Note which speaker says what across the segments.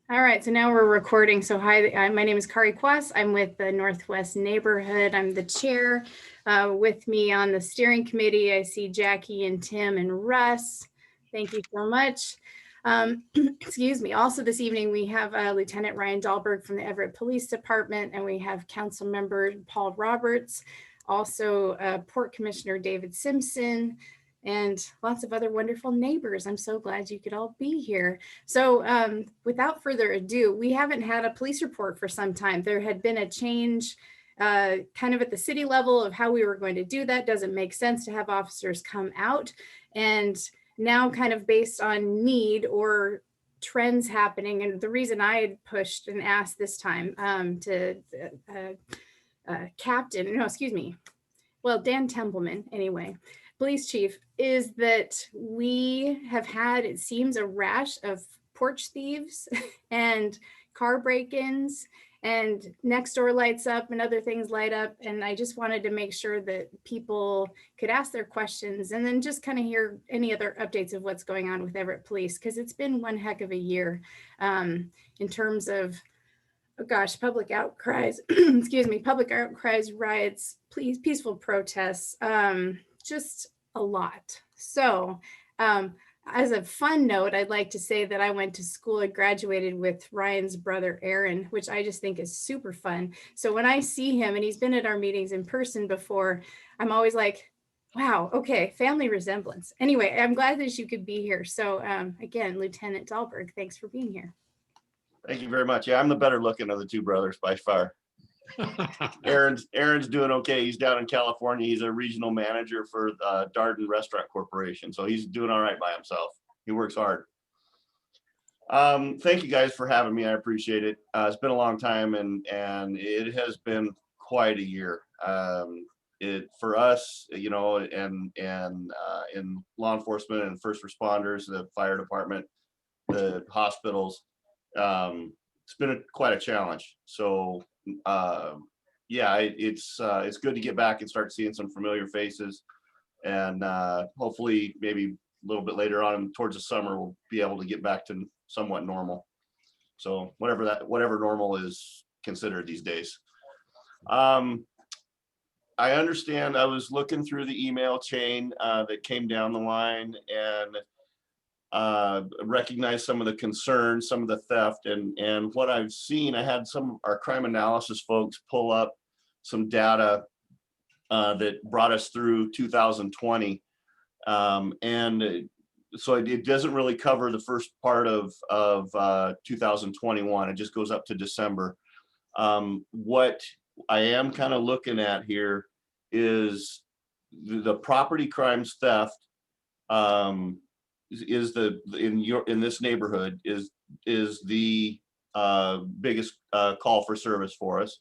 Speaker 1: All right, so now we're recording. So hi, my name is Kari Quas. I'm with the Northwest Neighborhood. I'm the chair. With me on the steering committee, I see Jackie and Tim and Russ. Thank you so much. Excuse me. Also this evening, we have Lieutenant Ryan Dahlberg from the Everett Police Department, and we have Council Member Paul Roberts, also Port Commissioner David Simpson, and lots of other wonderful neighbors. I'm so glad you could all be here. So without further ado, we haven't had a police report for some time. There had been a change kind of at the city level of how we were going to do that. Doesn't make sense to have officers come out. And now kind of based on need or trends happening, and the reason I had pushed and asked this time to Captain, no, excuse me, well, Dan Templeman anyway, police chief, is that we have had, it seems, a rash of porch thieves and car break-ins, and next door lights up and other things light up. And I just wanted to make sure that people could ask their questions and then just kind of hear any other updates of what's going on with Everett Police, because it's been one heck of a year in terms of, oh gosh, public outcries, excuse me, public outcries, riots, please, peaceful protests, just a lot. So as a fun note, I'd like to say that I went to school and graduated with Ryan's brother, Aaron, which I just think is super fun. So when I see him, and he's been at our meetings in person before, I'm always like, wow, okay, family resemblance. Anyway, I'm glad that you could be here. So again, Lieutenant Dahlberg, thanks for being here.
Speaker 2: Thank you very much. Yeah, I'm the better looking of the two brothers by far. Aaron's doing okay. He's down in California. He's a regional manager for Darden Restaurant Corporation. So he's doing all right by himself. He works hard. Thank you guys for having me. I appreciate it. It's been a long time and it has been quite a year. For us, you know, and in law enforcement and first responders, the fire department, the hospitals, it's been quite a challenge. So yeah, it's good to get back and start seeing some familiar faces, and hopefully maybe a little bit later on towards the summer we'll be able to get back to somewhat normal. So whatever normal is considered these days. I understand. I was looking through the email chain that came down the line and recognize some of the concerns, some of the theft, and what I've seen. I had some of our crime analysis folks pull up some data that brought us through 2020, and so it doesn't really cover the first part of 2021. It just goes up to December. What I am kind of looking at here is the property crimes theft. Is in this neighborhood is the biggest call for service for us.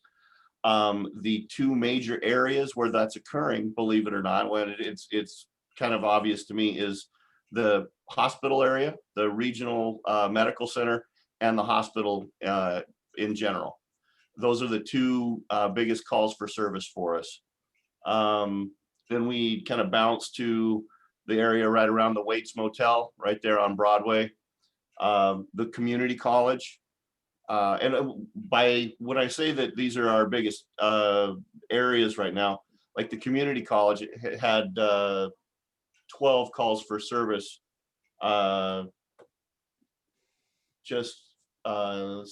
Speaker 2: The two major areas where that's occurring, believe it or not, when it's kind of obvious to me, is the hospital area, the regional medical center, and the hospital in general. Those are the two biggest calls for service for us. Then we kind of bounce to the area right around the Waits Motel, right there on Broadway, the community college. And by when I say that these are our biggest areas right now, like the community college had 12 calls for service. Let's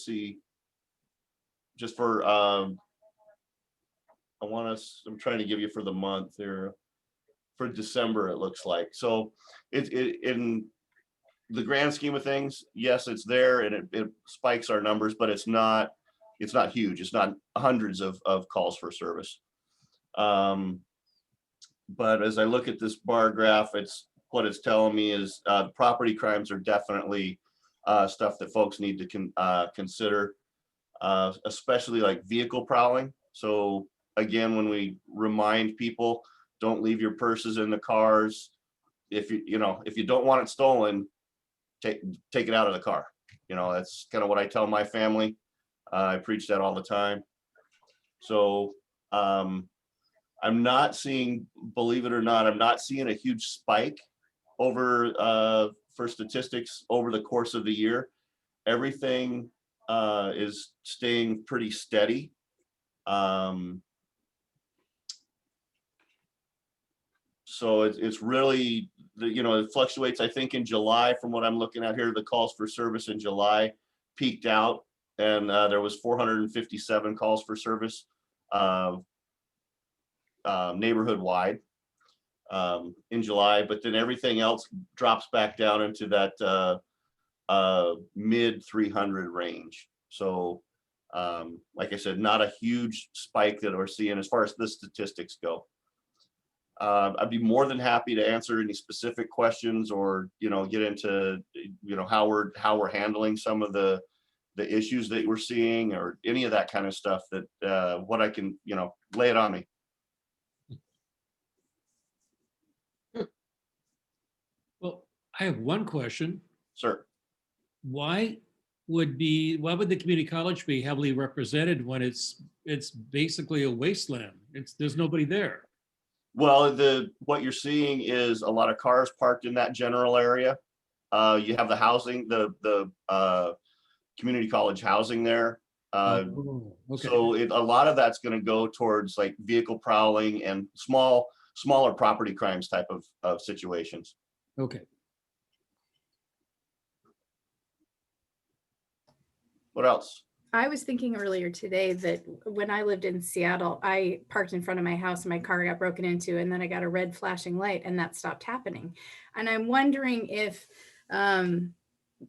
Speaker 2: see, just for, I'm trying to give you for the month here. For December, it looks like. So in the grand scheme of things, yes, it's there and it spikes our numbers, but it's not huge. It's not hundreds of calls for service. But as I look at this bar graph, what it's telling me is property crimes are definitely stuff that folks need to consider, especially like vehicle prowling. So again, when we remind people, don't leave your purses in the cars. If you don't want it stolen, take it out of the car. You know, that's kind of what I tell my family. I preach that all the time. So I'm not seeing, believe it or not, I'm not seeing a huge spike over for statistics over the course of the year. Everything is staying pretty steady. So it's really, it fluctuates. I think in July, from what I'm looking at here, the calls for service in July peaked out, and there was 457 calls for service neighborhood wide in July, but then everything else drops back down into that mid 300 range. So like I said, not a huge spike that we're seeing as far as the statistics go. I'd be more than happy to answer any specific questions, or get into how we're handling some of the issues that we're seeing, or any of that kind of stuff. That what I can lay it on me.
Speaker 3: Well, I have one question.
Speaker 2: Sir.
Speaker 3: Why would the community college be heavily represented when it's basically a wasteland? There's nobody there.
Speaker 2: Well, what you're seeing is a lot of cars parked in that general area. You have the housing, the community college housing there.
Speaker 3: Okay.
Speaker 2: So a lot of that's going to go towards like vehicle prowling and smaller property crimes type of situations.
Speaker 3: Okay.
Speaker 2: What else?
Speaker 1: I was thinking earlier today that when I lived in Seattle, I parked in front of my house and my car got broken into, and then I got a red flashing light, and that stopped happening. And I'm wondering if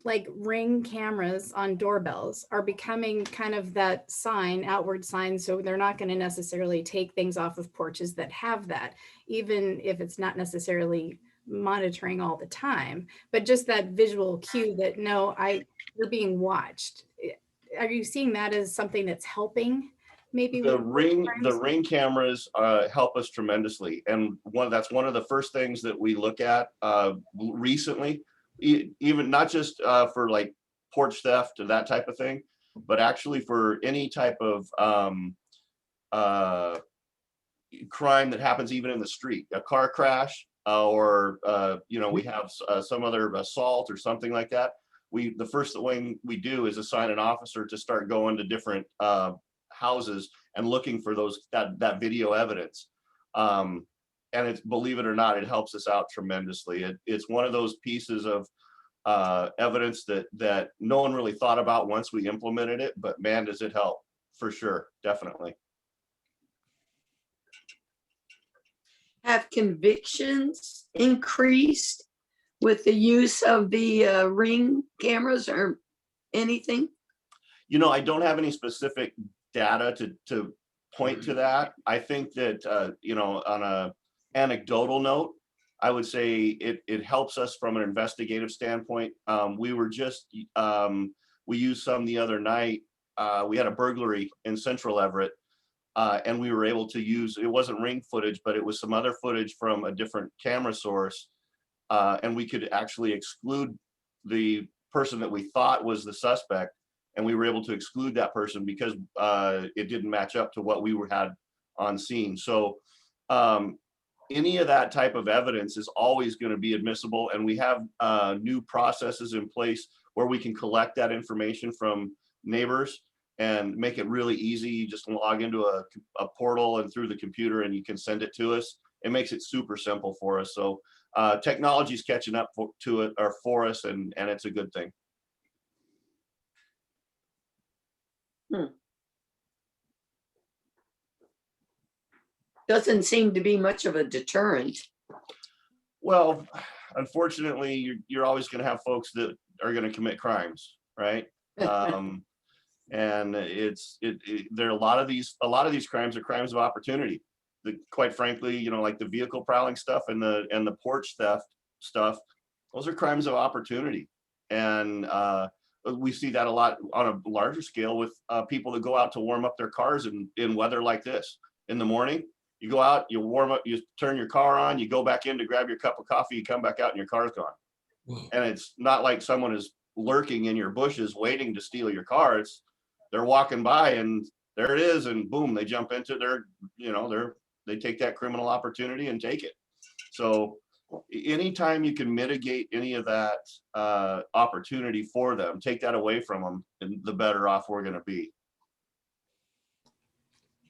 Speaker 1: like Ring cameras on doorbells are becoming kind of that outward sign. So they're not going to necessarily take things off of porches that have that, even if it's not necessarily monitoring all the time, but just that visual cue that you're being watched. Are you seeing that as something that's helping? Maybe
Speaker 2: the ring cameras help us tremendously, and that's one of the first things that we look at recently, even not just for like porch theft or that type of thing, but actually for any type of crime that happens even in the street, a car crash, or we have some other assault or something like that. The first thing we do is assign an officer to start going to different houses and looking for that video evidence. And believe it or not, it helps us out tremendously. It's one of those pieces of evidence that no one really thought about once we implemented it, but man, does it help, for sure, definitely.
Speaker 4: Have convictions increased with the use of the Ring cameras or anything?
Speaker 2: I don't have any specific data to point to that. I think that, on a anecdotal note, I would say it helps us from an investigative standpoint. We used some the other night. We had a burglary in Central Everett, and we were able to use, it wasn't Ring footage, but it was some other footage from a different camera source. And we could actually exclude the person that we thought was the suspect, and we were able to exclude that person because it didn't match up to what we had on scene. So any of that type of evidence is always going to be admissible, and we have new processes in place where we can collect that information from neighbors and make it really easy. You just log into a portal and through the computer, and you can send it to us. It makes it super simple for us. So technology is catching up for us, and it's a good thing.
Speaker 4: Doesn't seem to be much of a deterrent.
Speaker 2: Well, unfortunately, you're always going to have folks that are going to commit crimes, right? And there are a lot of these crimes are crimes of opportunity. Quite frankly, like the vehicle prowling stuff and the porch theft stuff, those are crimes of opportunity. And we see that a lot on a larger scale with people that go out to warm up their cars in weather like this. In the morning, you go out, you warm up, you turn your car on, you go back in to grab your cup of coffee, you come back out and your car's gone. Whoa. And it's not like someone is lurking in your bushes waiting to steal your car. They're walking by and there it is, and boom, they jump into they take that criminal opportunity and take it. So anytime you can mitigate any of that opportunity for them, take that away from them, and the better off we're going to be.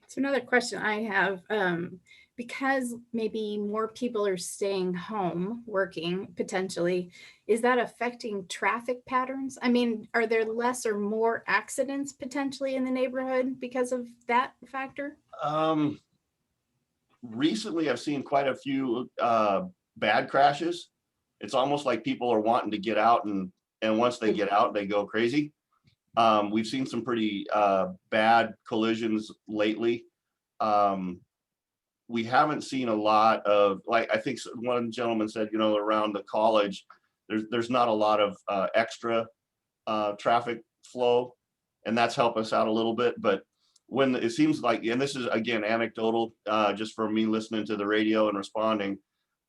Speaker 1: So another question I have, because maybe more people are staying home working potentially, is that affecting traffic patterns? I mean, are there less or more accidents potentially in the neighborhood because of that factor?
Speaker 2: Recently, I've seen quite a few bad crashes. It's almost like people are wanting to get out, and once they get out, they go crazy. We've seen some pretty bad collisions lately. We haven't seen a lot of, like, I think one gentleman said, you know, around the college, there's not a lot of extra traffic flow, and that's helped us out a little bit. But when it seems like, and this is again anecdotal, just from me listening to the radio and responding,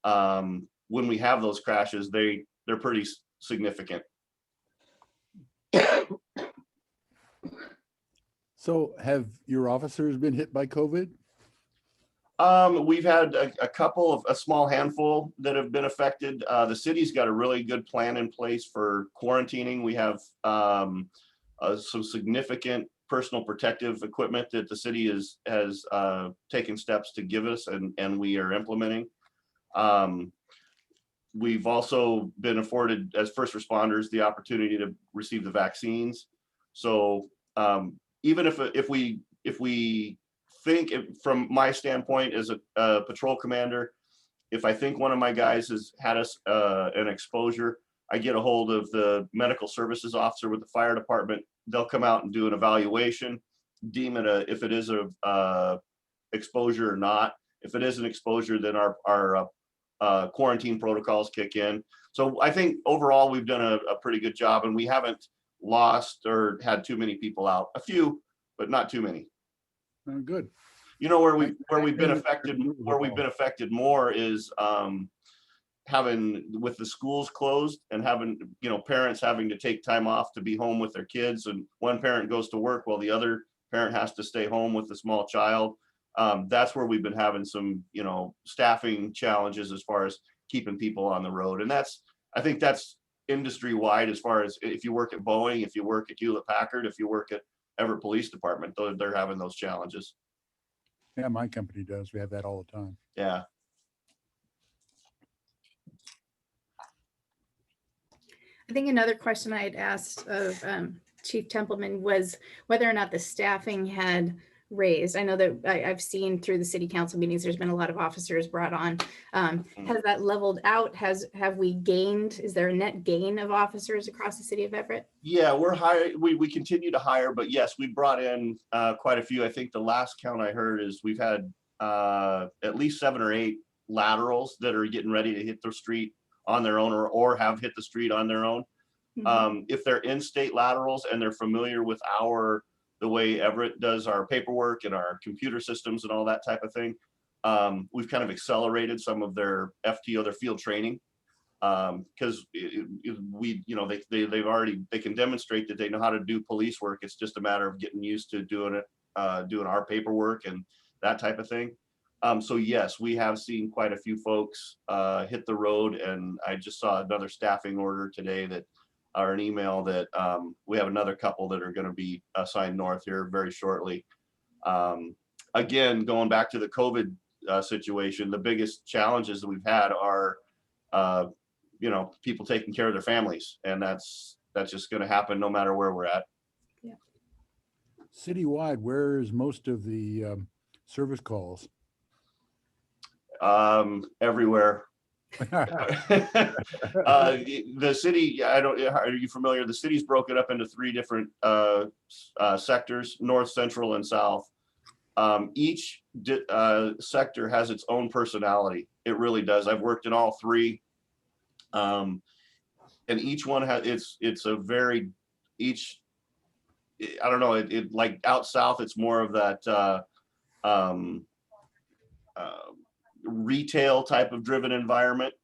Speaker 2: when we have those crashes, they're pretty significant.
Speaker 5: So have your officers been hit by COVID?
Speaker 2: We've had a couple of, a small handful that have been affected. The city's got a really good plan in place for quarantining. We have some significant personal protective equipment that the city has taken steps to give us, and we are implementing. We've also been afforded, as first responders, the opportunity to receive the vaccines. So even if we think, from my standpoint as a patrol commander, if I think one of my guys has had an exposure, I get a hold of the medical services officer with the fire department. They'll come out and do an evaluation, deem it if it is a exposure or not. If it is an exposure, then our quarantine protocols kick in. So I think overall we've done a pretty good job, and we haven't lost or had too many people out. A few, but not too many.
Speaker 5: Good.
Speaker 2: You know, where we've been affected more is having, with the schools closed, and having, you know, parents having to take time off to be home with their kids, and one parent goes to work while the other parent has to stay home with the small child. That's where we've been having some, you know, staffing challenges as far as keeping people on the road. And I think that's industry wide, as far as if you work at Boeing, if you work at Hewlett Packard, if you work at Everett Police Department, they're having those challenges.
Speaker 5: Yeah, my company does. We have that all the time.
Speaker 2: Yeah.
Speaker 1: I think another question I had asked of Chief Templeman was whether or not the staffing had raised. I know that I've seen through the city council meetings, there's been a lot of officers brought on. Has that leveled out? Have we gained? Is there a net gain of officers across the city of Everett?
Speaker 2: Yeah, we're hiring. We continue to hire, but yes, we brought in quite a few. I think the last count I heard is we've had at least 7 or 8 laterals that are getting ready to hit the street on their own, or have hit the street on their own.
Speaker 1: Mm-hmm.
Speaker 2: If they're in-state laterals and they're familiar with the way Everett does our paperwork and our computer systems and all that type of thing, we've kind of accelerated some of their FTO, their field training, because they can demonstrate that they know how to do police work. It's just a matter of getting used to doing our paperwork and that type of thing. So yes, we have seen quite a few folks hit the road, and I just saw another staffing order today or an email that we have another couple that are going to be assigned north here very shortly. Again, going back to the COVID situation, the biggest challenges that we've had are, people taking care of their families, and that's just going to happen no matter where we're at.
Speaker 1: Yeah.
Speaker 5: Citywide, where is most of the service calls?
Speaker 2: Everywhere. The city, are you familiar? The city's broken up into 3 different sectors: north, central, and south. Each sector has its own personality. It really does. I've worked in all 3. And each one has I don't know, it like out south, it's more of that retail type of driven environment.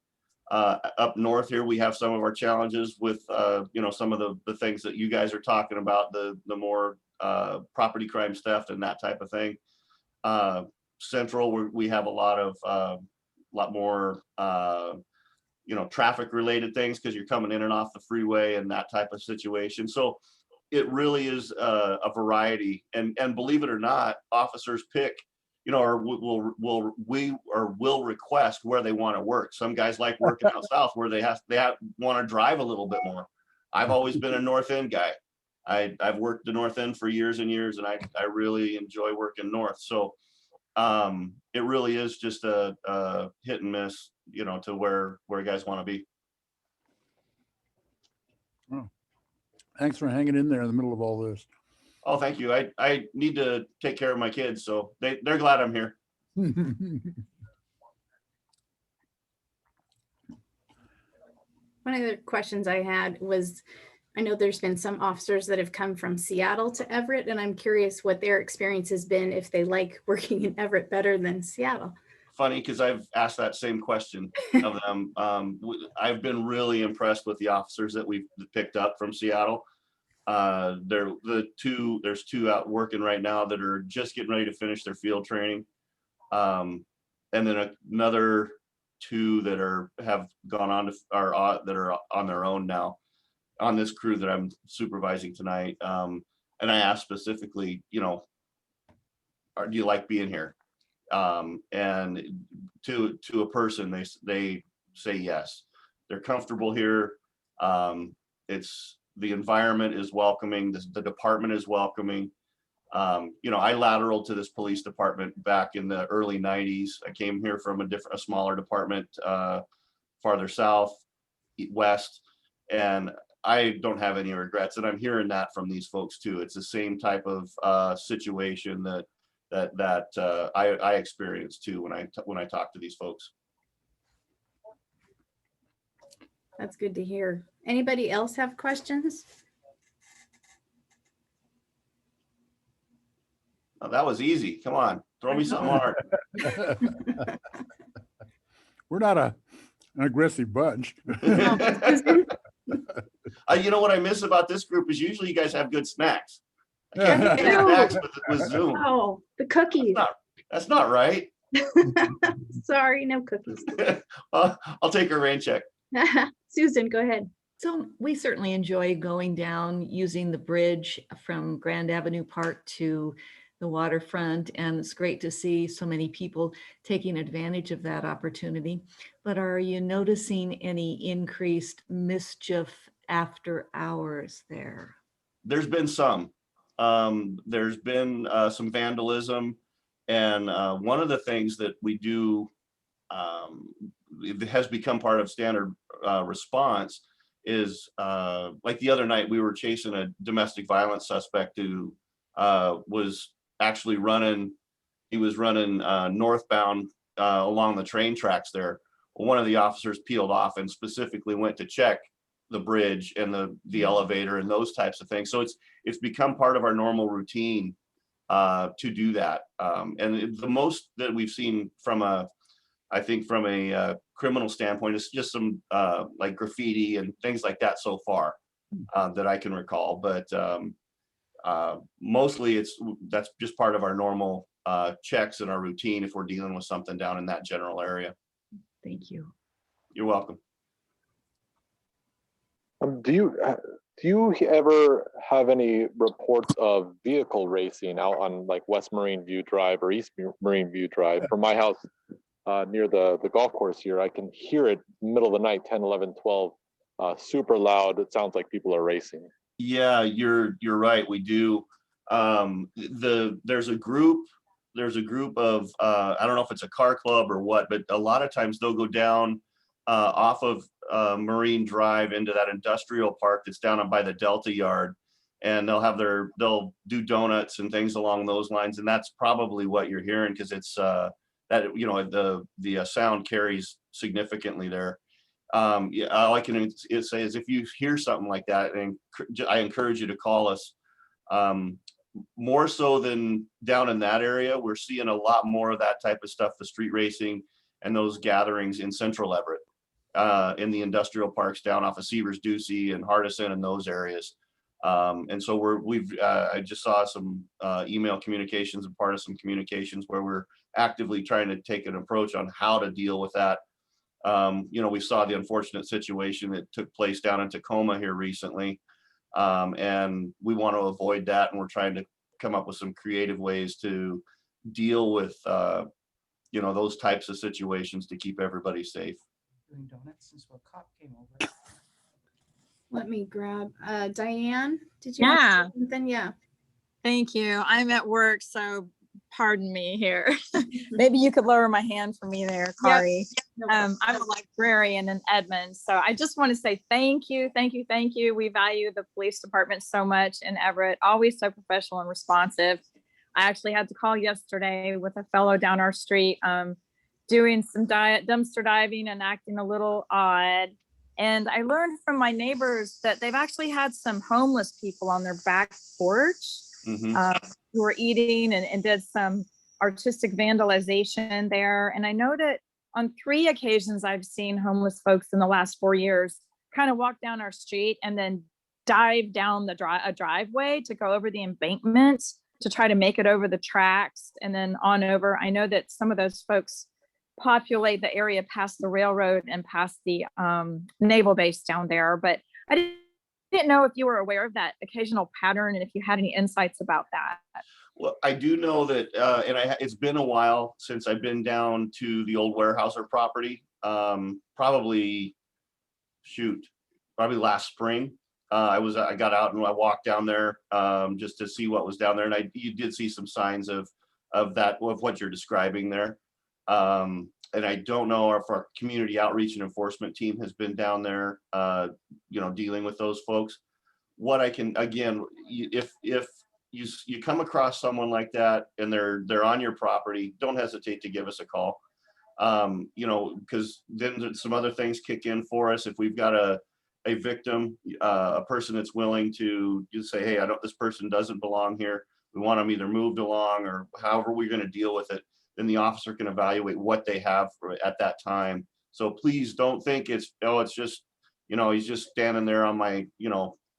Speaker 2: Up north here, we have some of our challenges with some of the things that you guys are talking about, the more property crime theft and that type of thing. Central, we have a lot more traffic related things because you're coming in and off the freeway and that type of situation. So it really is a variety, and believe it or not, officers pick, or will request where they want to work. Some guys like working out south where they want to drive a little bit more. I've always been a North End guy. I've worked the North End for years and years, and I really enjoy working north. So it really is just a hit and miss, to where guys want to be.
Speaker 5: Oh, thanks for hanging in there in the middle of all this.
Speaker 2: Oh, thank you. I need to take care of my kids, so they're glad I'm here.
Speaker 1: One of the questions I had was, I know there's been some officers that have come from Seattle to Everett, and I'm curious what their experience has been, if they like working in Everett better than Seattle.
Speaker 2: Funny, because I've asked that same question of them. I've been really impressed with the officers that we've picked up from Seattle. There's two out working right now that are just getting ready to finish their field training. And then another two that have gone on to that are on their own now on this crew that I'm supervising tonight. And I asked specifically, do you like being here? And to a person, they say yes. They're comfortable here. The environment is welcoming. The department is welcoming. I lateraled to this police department back in the early 90s. I came here from a smaller department farther south, west, and I don't have any regrets. And I'm hearing that from these folks too. It's the same type of situation that I experience too when I talk to these folks.
Speaker 1: That's good to hear. Anybody else have questions?
Speaker 2: Oh, that was easy. Come on, throw me something hard.
Speaker 5: We're not an aggressive bunch.
Speaker 2: You know what I miss about this group is usually you guys have good snacks. I can't get snacks with Zoom.
Speaker 1: Oh, the cookies.
Speaker 2: That's not right.
Speaker 1: Sorry, no cookies.
Speaker 2: I'll take a rain check.
Speaker 1: Susan, go ahead.
Speaker 6: So we certainly enjoy going down using the bridge from Grand Avenue Park to the waterfront, and it's great to see so many people taking advantage of that opportunity. But are you noticing any increased mischief after hours there?
Speaker 2: There's been some. There's been some vandalism, and one of the things that we do, it has become part of standard response, is like the other night we were chasing a domestic violence suspect who was actually running northbound along the train tracks there. One of the officers peeled off and specifically went to check the bridge and the elevator and those types of things. So it's become part of our normal routine to do that. And the most that we've seen from a criminal standpoint is just some like graffiti and things like that so far that I can recall. But mostly that's just part of our normal checks in our routine if we're dealing with something down in that general area.
Speaker 6: Thank you.
Speaker 2: You're welcome.
Speaker 7: Do you ever have any reports of vehicle racing out on like West Marine View Drive or East Marine View Drive? From my house near the golf course here, I can hear it middle of the night, 10, 11, 12, super loud. It sounds like people are racing. Yeah,
Speaker 2: you're right. We do. There's a group of I don't know if it's a car club or what, but a lot of times they'll go down off of Marine Drive into that industrial park that's down by the Delta Yard, and they'll do donuts and things along those lines, and that's probably what you're hearing, because it's that the sound carries significantly there. Yeah, all I can say is if you hear something like that, and I encourage you to call us. More so than down in that area, we're seeing a lot more of that type of stuff, the street racing and those gatherings in Central Everett, in the industrial parks down off of Severs, Ducey and Hardison and those areas. And so I just saw some email communications and part of some communications where we're actively trying to take an approach on how to deal with that We saw the unfortunate situation that took place down in Tacoma here recently. And we want to avoid that. And we're trying to come up with some creative ways to deal with, those types of situations to keep everybody safe.
Speaker 8: Doing donuts since a cop came over.
Speaker 1: Let me grab, Diane, did you?
Speaker 9: Yeah.
Speaker 1: Then yeah.
Speaker 9: Thank you. I'm at work, so pardon me here. Maybe you could lower my hand for me there, Kari.
Speaker 1: No
Speaker 9: I'm a librarian in Edmond, so I just want to say thank you, thank you, thank you. We value the police department so much in Everett, always so professional and responsive. I actually had to call yesterday with a fellow down our street, doing some dumpster diving and acting a little odd. And I learned from my neighbors that they've actually had some homeless people on their back porch who were eating and did some artistic vandalization there. And I know that on 3 occasions I've seen homeless folks in the last 4 years kind of walk down our street and then dive down a driveway to go over the embankment to try to make it over the tracks and then on over. I know that some of those folks populate the area past the railroad and past the naval base down there, but I didn't know if you were aware of that occasional pattern and if you had any insights about that.
Speaker 2: Well, I do know that, it's been a while since I've been down to the old Warehouser property. Probably last spring. I got out and I walked down there just to see what was down there, and you did see some signs of what you're describing there. And I don't know if our community outreach and enforcement team has been down there, dealing with those folks. What I can, again, if you come across someone like that and they're on your property, don't hesitate to give us a call. Because then some other things kick in for us. If we've got a victim, a person that's willing to just say, hey, this person doesn't belong here. We want them either moved along or however we're going to deal with it. Then the officer can evaluate what they have at that time. So please don't think it's just, he's just standing there on my,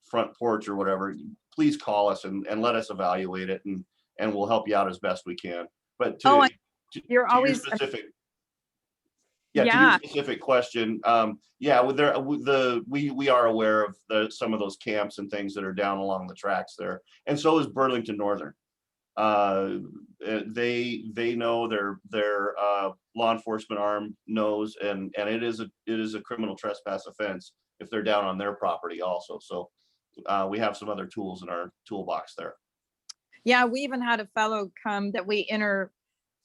Speaker 2: front porch or whatever. Please call us and let us evaluate it and we'll help you out as best we can. But to
Speaker 9: you're
Speaker 2: to
Speaker 9: always
Speaker 2: your specific, to your specific question, we are aware of some of those camps and things that are down along the tracks there, and so is Burlington Northern. They know, their law enforcement arm knows, and it is a criminal trespass offense if they're down on their property also. So we have some other tools in our toolbox there.
Speaker 9: Yeah, we even had a fellow come that we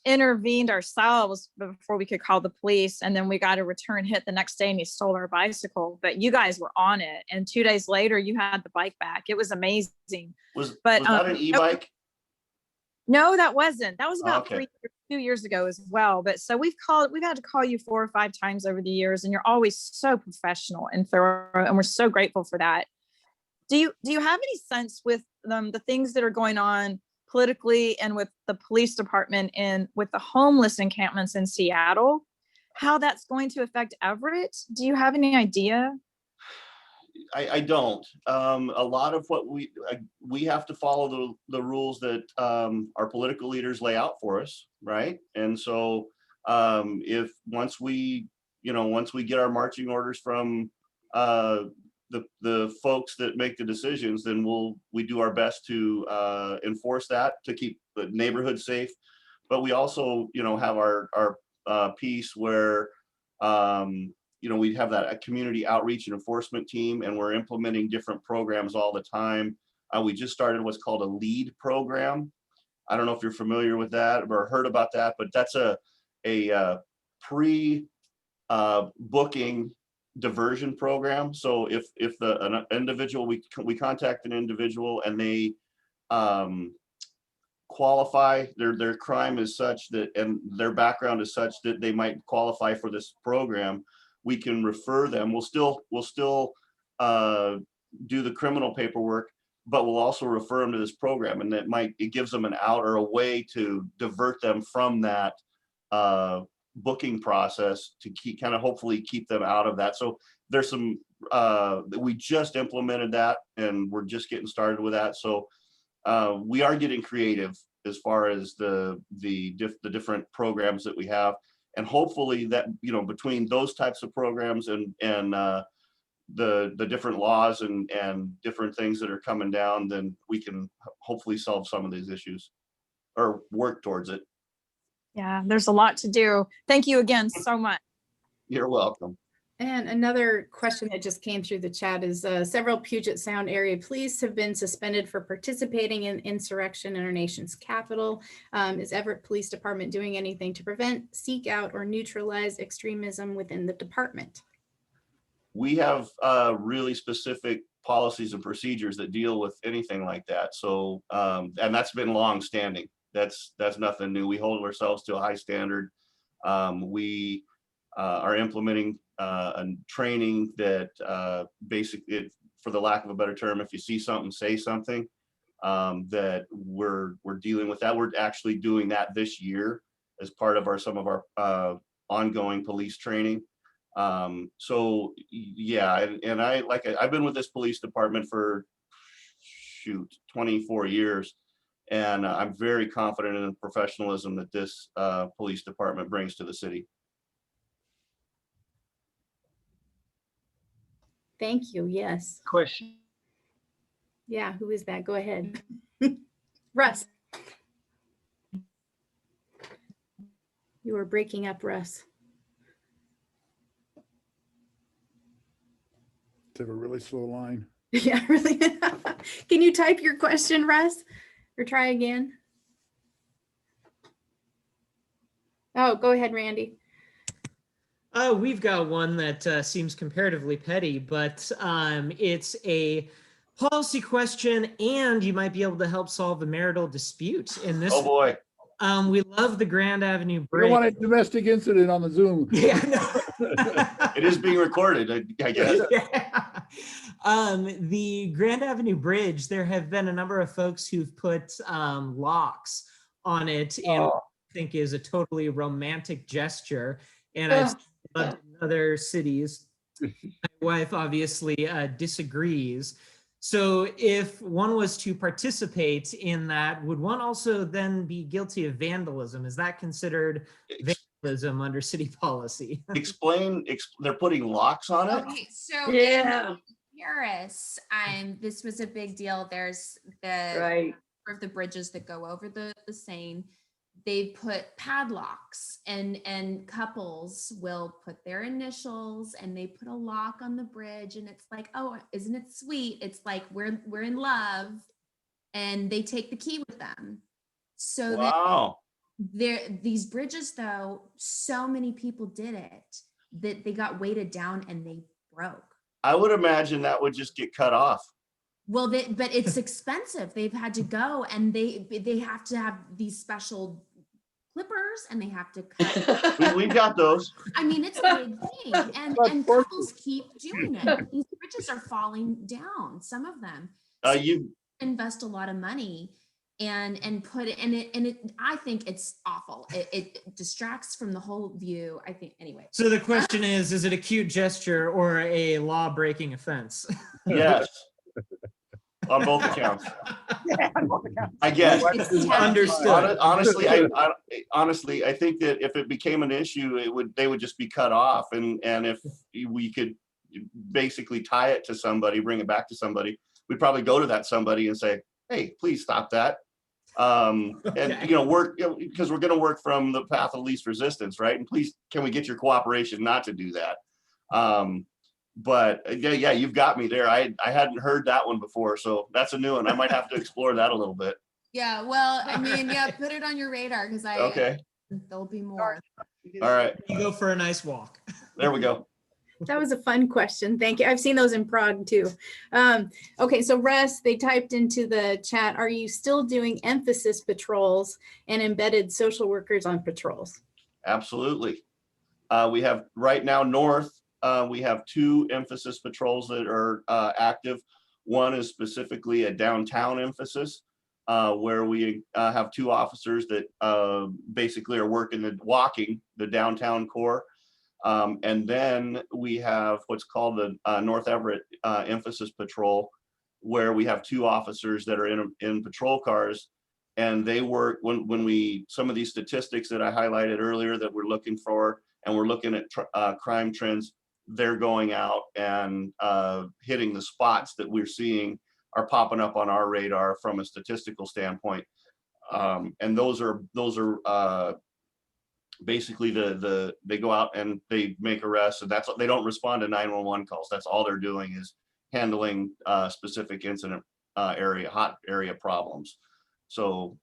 Speaker 9: intervened ourselves before we could call the police, and then we got a return hit the next day and he stole our bicycle, but you guys were on it, and 2 days later you had the bike back. It was amazing. Was that
Speaker 2: an e-bike?
Speaker 9: No, that wasn't. That was about
Speaker 2: okay.
Speaker 9: 2 years ago as well. But so we've had to call you 4 or 5 times over the years, and you're always so professional and thorough, and we're so grateful for that. Do you have any sense with the things that are going on politically and with the police department and with the homeless encampments in Seattle, how that's going to affect Everett? Do you have any idea?
Speaker 2: I don't. A lot of what we have to follow the rules that our political leaders lay out for us, right? And so if once we get our marching orders from the folks that make the decisions, then we do our best to enforce that, to keep the neighborhood safe. But we also have our piece where we have that community outreach and enforcement team, and we're implementing different programs all the time. We just started what's called a LEAD program. I don't know if you're familiar with that or heard about that, but that's a pre-booking diversion program. So if an individual, we contact an individual and they qualify, their crime is such that, and their background is such that they might qualify for this program, we can refer them. We'll still do the criminal paperwork, but we'll also refer them to this program, and it gives them an out or a way to divert them from that booking process to hopefully keep them out of that. So there's some we just implemented that, and we're just getting started with that. So we are getting creative as far as the different programs that we have. And hopefully that, you know, between those types of programs and the different laws and different things that are coming down, then we can hopefully solve some of these issues or work towards it.
Speaker 9: Yeah, there's a lot to do. Thank you again so much.
Speaker 2: You're welcome.
Speaker 1: And another question that just came through the chat is several Puget Sound area police have been suspended for participating in insurrection in our nation's capital. Is Everett Police Department doing anything to prevent, seek out, or neutralize extremism within the department?
Speaker 2: We have really specific policies and procedures that deal with anything like that. So, and that's been long standing. That's nothing new. We hold ourselves to a high standard. We are implementing a training that basically, for the lack of a better term, if you see something, say something, that we're dealing with that. We're actually doing that this year as part of some of our ongoing police training. So yeah, and I've been with this police department for 24 years, and I'm very confident in the professionalism that this police department brings to the city.
Speaker 1: Thank you. Yes.
Speaker 10: Question.
Speaker 1: Yeah. Who is that? Go ahead. Russ. You were breaking up, Russ.
Speaker 5: They have a really slow line.
Speaker 1: Yeah, really. Can you type your question, Russ, or try again? Oh, go ahead, Randy.
Speaker 10: We've got one that seems comparatively petty, but it's a policy question, and you might be able to help solve a marital dispute in this.
Speaker 2: Oh boy.
Speaker 10: We love the Grand Avenue
Speaker 5: We
Speaker 10: Bridge.
Speaker 5: don't want a domestic incident on the Zoom.
Speaker 10: Yeah, no.
Speaker 2: It is being recorded, I guess.
Speaker 10: Yeah. The Grand Avenue Bridge, there have been a number of folks who've put locks on it, and I think is a totally romantic gesture. And I've loved in other cities. My wife obviously disagrees. So if one was to participate in that, would one also then be guilty of vandalism? Is that considered vandalism under city policy?
Speaker 2: Explain, they're putting locks on it?
Speaker 11: Okay, so
Speaker 4: Yeah.
Speaker 11: in Paris, this was a big deal. There's the
Speaker 4: Right.
Speaker 11: of the bridges that go over the Seine. They put padlocks, and couples will put their initials, and they put a lock on the bridge, and it's like, oh, isn't it sweet? It's like we're in love, and they take the key with them. So
Speaker 2: Wow.
Speaker 11: these bridges, though, so many people did it that they got weighted down and they broke.
Speaker 2: I would imagine that would just get cut off.
Speaker 11: Well, but it's expensive. They've had to go, and they have to have these special clippers, and they have to cut.
Speaker 2: We've got those.
Speaker 11: I mean, it's a big thing, and couples keep doing it. These bridges are falling down. Some of them.
Speaker 2: You
Speaker 11: invest a lot of money and put it in it, and I think it's awful. It distracts from the whole view, I think, anyway.
Speaker 10: So the question is it a cute gesture or a law-breaking offense?
Speaker 2: Yes. On both accounts. I guess.
Speaker 10: Understood.
Speaker 2: Honestly, I think that if it became an issue, they would just be cut off, and if we could basically tie it to somebody, bring it back to somebody, we'd probably go to that somebody and say, hey, please stop that. And work, because we're going to work from the path of least resistance, right? And please, can we get your cooperation not to do that? But yeah, you've got me there. I hadn't heard that one before, so that's a new one. I might have to explore that a little bit.
Speaker 11: Yeah, well, I mean, yeah, put it on your radar, because there'll be more.
Speaker 2: All right.
Speaker 10: You go for a nice walk.
Speaker 2: There we go.
Speaker 1: That was a fun question. Thank you. I've seen those in Prague too. Okay, so Russ, they typed into the chat, are you still doing emphasis patrols and embedded social workers on patrols?
Speaker 2: Absolutely. We have right now north, we have 2 emphasis patrols that are active. One is specifically a downtown emphasis, where we have 2 officers that basically are walking the downtown core. And then we have what's called the North Everett emphasis patrol, where we have 2 officers that are in patrol cars, and they work when we, some of these statistics that I highlighted earlier that we're looking for, and we're looking at crime trends, they're going out and hitting the spots that we're seeing are popping up on our radar from a statistical standpoint. And those are basically they go out and they make arrests, and that's, they don't respond to 911 calls. That's all they're doing is handling specific incident hot area problems. So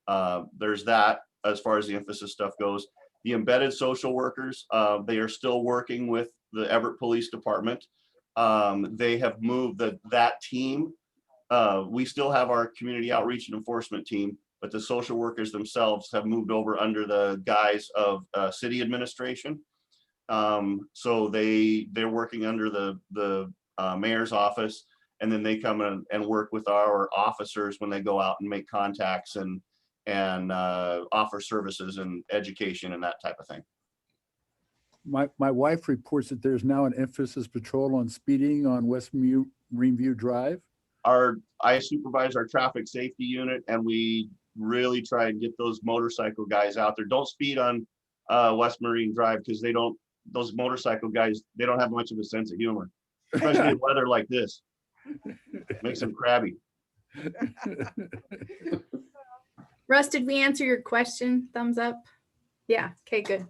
Speaker 2: there's that as far as the emphasis stuff goes. The embedded social workers, they are still working with the Everett Police Department. They have moved that team. We still have our community outreach and enforcement team, but the social workers themselves have moved over under the guise of city administration. So they're working under the mayor's office, and then they come in and work with our officers when they go out and make contacts and offer services and education and that type of thing.
Speaker 5: My wife reports that there's now an emphasis patrol on speeding on West Marine Drive.
Speaker 2: I supervise our traffic safety unit, and we really try and get those motorcycle guys out there. Don't speed on West Marine Drive, because those motorcycle guys, they don't have much of a sense of humor, especially in weather like this. Makes them crabby.
Speaker 1: Russ, did we answer your question? Thumbs up? Yeah, okay, good.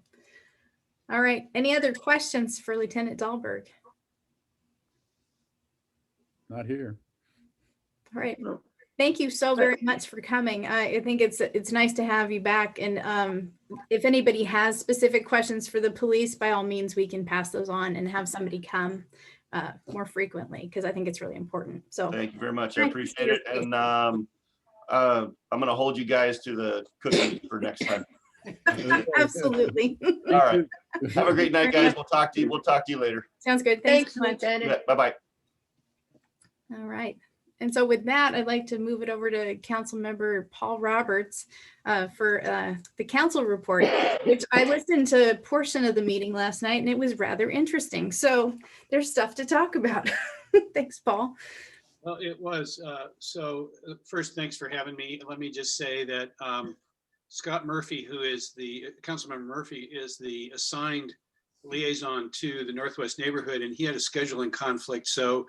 Speaker 1: All right, any other questions for Lieutenant Dahlberg?
Speaker 5: Not here.
Speaker 1: All right, thank you so very much for coming. I think it's nice to have you back, and if anybody has specific questions for the police, by all means, we can pass those on and have somebody come more frequently, because I think it's really important. So
Speaker 2: thank you very much. I appreciate it. And I'm going to hold you guys to the cookie for next time.
Speaker 1: Absolutely.
Speaker 2: All right. Have a great night, guys. We'll talk to you later.
Speaker 1: Sounds good. Thanks so much.
Speaker 4: Lieutenant.
Speaker 2: Bye-bye.
Speaker 1: All right. And so with that, I'd like to move it over to Council Member Paul Roberts for the council report, which I listened to a portion of the meeting last night, and it was rather interesting. So there's stuff to talk about. Thanks, Paul.
Speaker 12: Well, it was. So first, thanks for having me. Let me just say that Scott Murphy, who is Councilmember Murphy, is the assigned liaison to the Northwest neighborhood, and he had a scheduling conflict. So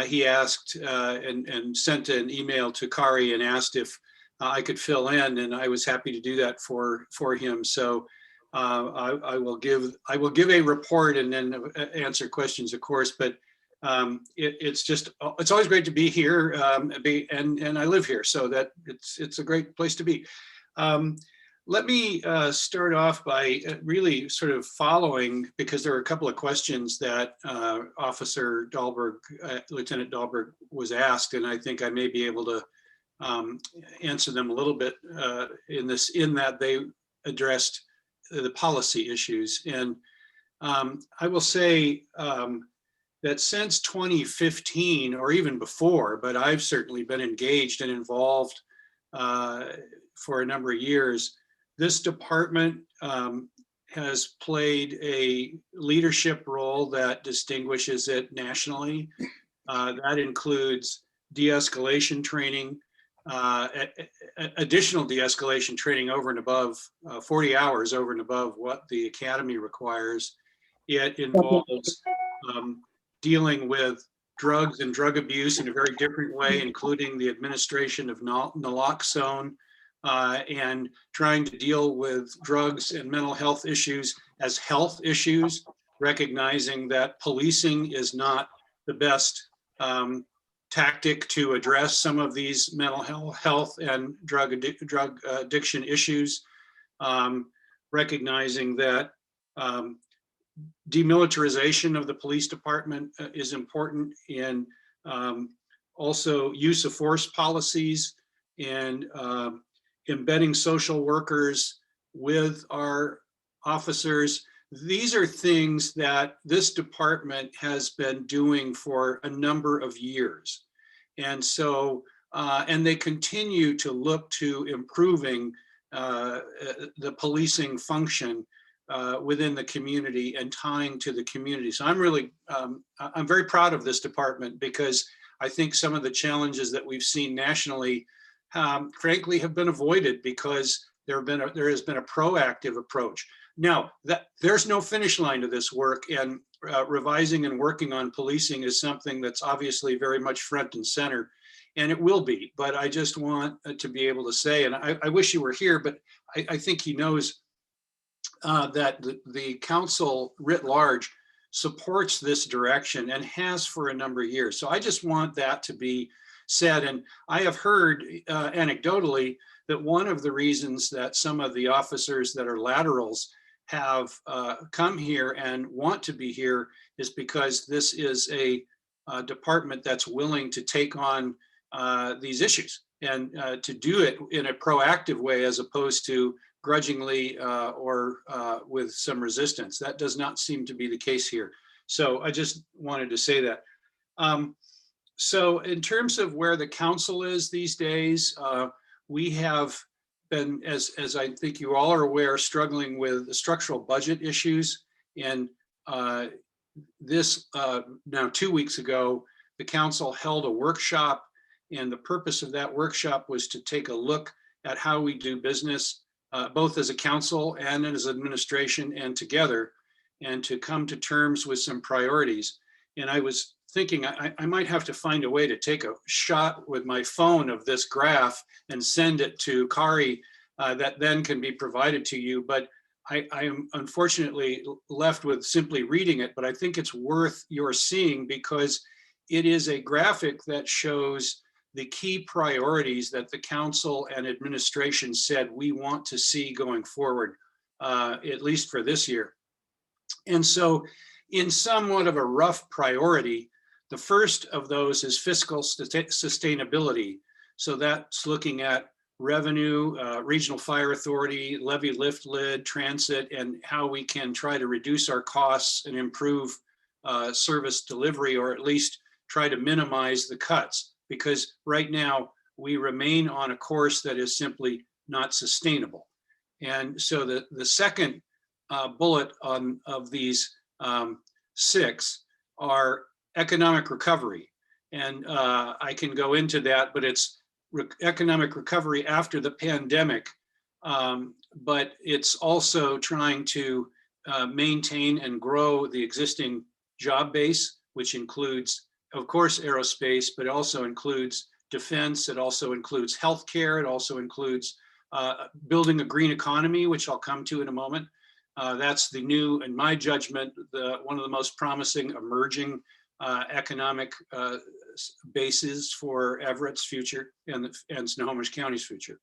Speaker 12: he asked and sent an email to Kari and asked if I could fill in, and I was happy to do that for him. So I will give a report and then answer questions, of course. But it's always great to be here, and I live here, so that it's a great place to be. Let me start off by really sort of following, because there are a couple of questions that Officer Dahlberg, Lieutenant Dahlberg was asked, and I think I may be able to answer them a little bit in that they addressed the policy issues. And I will say that since 2015, or even before, but I've certainly been engaged and involved for a number of years, this department has played a leadership role that distinguishes it nationally. That includes de-escalation training, additional de-escalation training over and above 40 hours over and above what the academy requires. It involves dealing with drugs and drug abuse in a very different way, including the administration of naloxone, and trying to deal with drugs and mental health issues as health issues, recognizing that policing is not the best tactic to address some of these mental health and drug addiction issues, recognizing that demilitarization of the police department is important, and also use of force policies, and embedding social workers with our officers. These are things that this department has been doing for a number of years. And so, and they continue to look to improving the policing function within the community and tying to the community. So I'm very proud of this department, because I think some of the challenges that we've seen nationally frankly have been avoided because there has been a proactive approach. Now, there's no finish line to this work, and revising and working on policing is something that's obviously very much front and center, and it will be. But I just want to be able to say, and I wish you were here, but I think he knows that the council writ large supports this direction and has for a number of years. So I just want that to be said. And I have heard anecdotally that one of the reasons that some of the officers that are laterals have come here and want to be here is because this is a department that's willing to take on these issues and to do it in a proactive way as opposed to grudgingly or with some resistance. That does not seem to be the case here. So I just wanted to say that. So in terms of where the council is these days, we have been, as I think you all are aware, struggling with the structural budget issues. And now 2 weeks ago, the council held a workshop, and the purpose of that workshop was to take a look at how we do business, both as a council and as administration and together, and to come to terms with some priorities. And I was thinking I might have to find a way to take a shot with my phone of this graph and send it to Kari that then can be provided to you. But I am unfortunately left with simply reading it, but I think it's worth your seeing because it is a graphic that shows the key priorities that the council and administration said we want to see going forward, at least for this year. And so in somewhat of a rough priority, the first of those is fiscal sustainability. So that's looking at revenue, regional fire authority, levy lift lid, transit, and how we can try to reduce our costs and improve service delivery, or at least try to minimize the cuts. Because right now we remain on a course that is simply not sustainable. And so the second bullet of these 6 are economic recovery. And I can go into that, but it's economic recovery after the pandemic. But it's also trying to maintain and grow the existing job base, which includes, of course, aerospace, but also includes defense. It also includes healthcare. It also includes building a green economy, which I'll come to in a moment. That's the new, in my judgment, one of the most promising emerging economic bases for Everett's future and Snohomish County's future.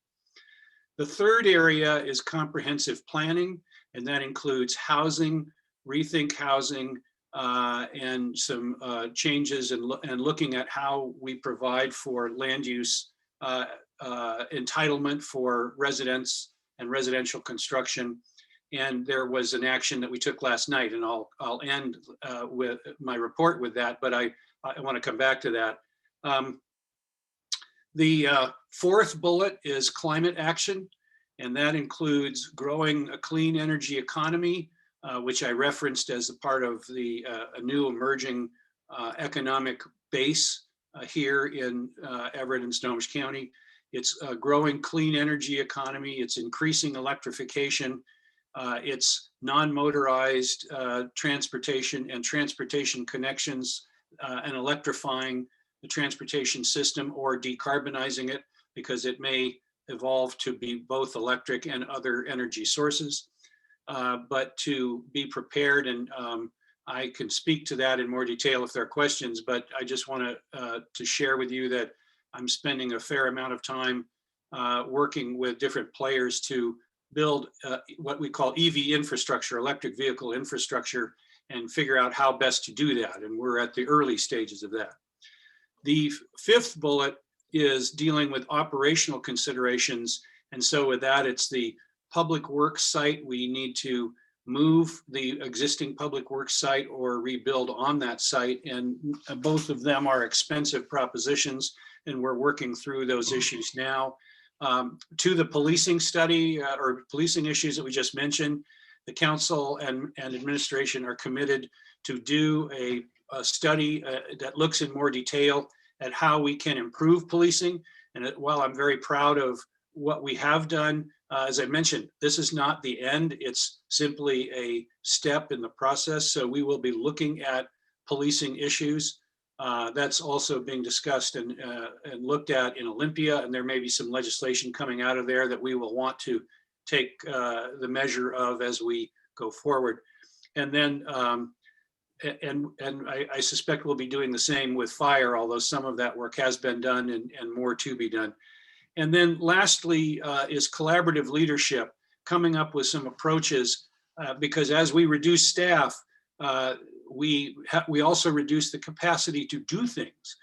Speaker 12: The third area is comprehensive planning, and that includes housing, rethink housing, and some changes and looking at how we provide for land use entitlement for residents and residential construction. And there was an action that we took last night, and I'll end with my report with that, but I want to come back to that. The fourth bullet is climate action, and that includes growing a clean energy economy, which I referenced as a part of the a new emerging economic base here in Everett and Snohomish County. It's a growing clean energy economy. It's increasing electrification. It's non-motorized transportation and transportation connections and electrifying the transportation system or decarbonizing it, because it may evolve to be both electric and other energy sources. But to be prepared, and I can speak to that in more detail if there are questions, but I just want to share with you that I'm spending a fair amount of time working with different players to build what we call EV infrastructure, electric vehicle infrastructure, and figure out how best to do that. And we're at the early stages of that. The fifth bullet is dealing with operational considerations. And so with that, it's the public works site. We need to move the existing public works site or rebuild on that site. And both of them are expensive propositions, and we're working through those issues now. To the policing study or policing issues that we just mentioned, the council and administration are committed to do a study that looks in more detail at how we can improve policing. And while I'm very proud of what we have done, as I mentioned, this is not the end. It's simply a step in the process. So we will be looking at policing issues. That's also being discussed and looked at in Olympia, and there may be some legislation coming out of there that we will want to take the measure of as we go forward. And then, I suspect we'll be doing the same with fire, although some of that work has been done and more to be done. And then lastly is collaborative leadership, coming up with some approaches, because as we reduce staff, we also reduce the capacity to do things.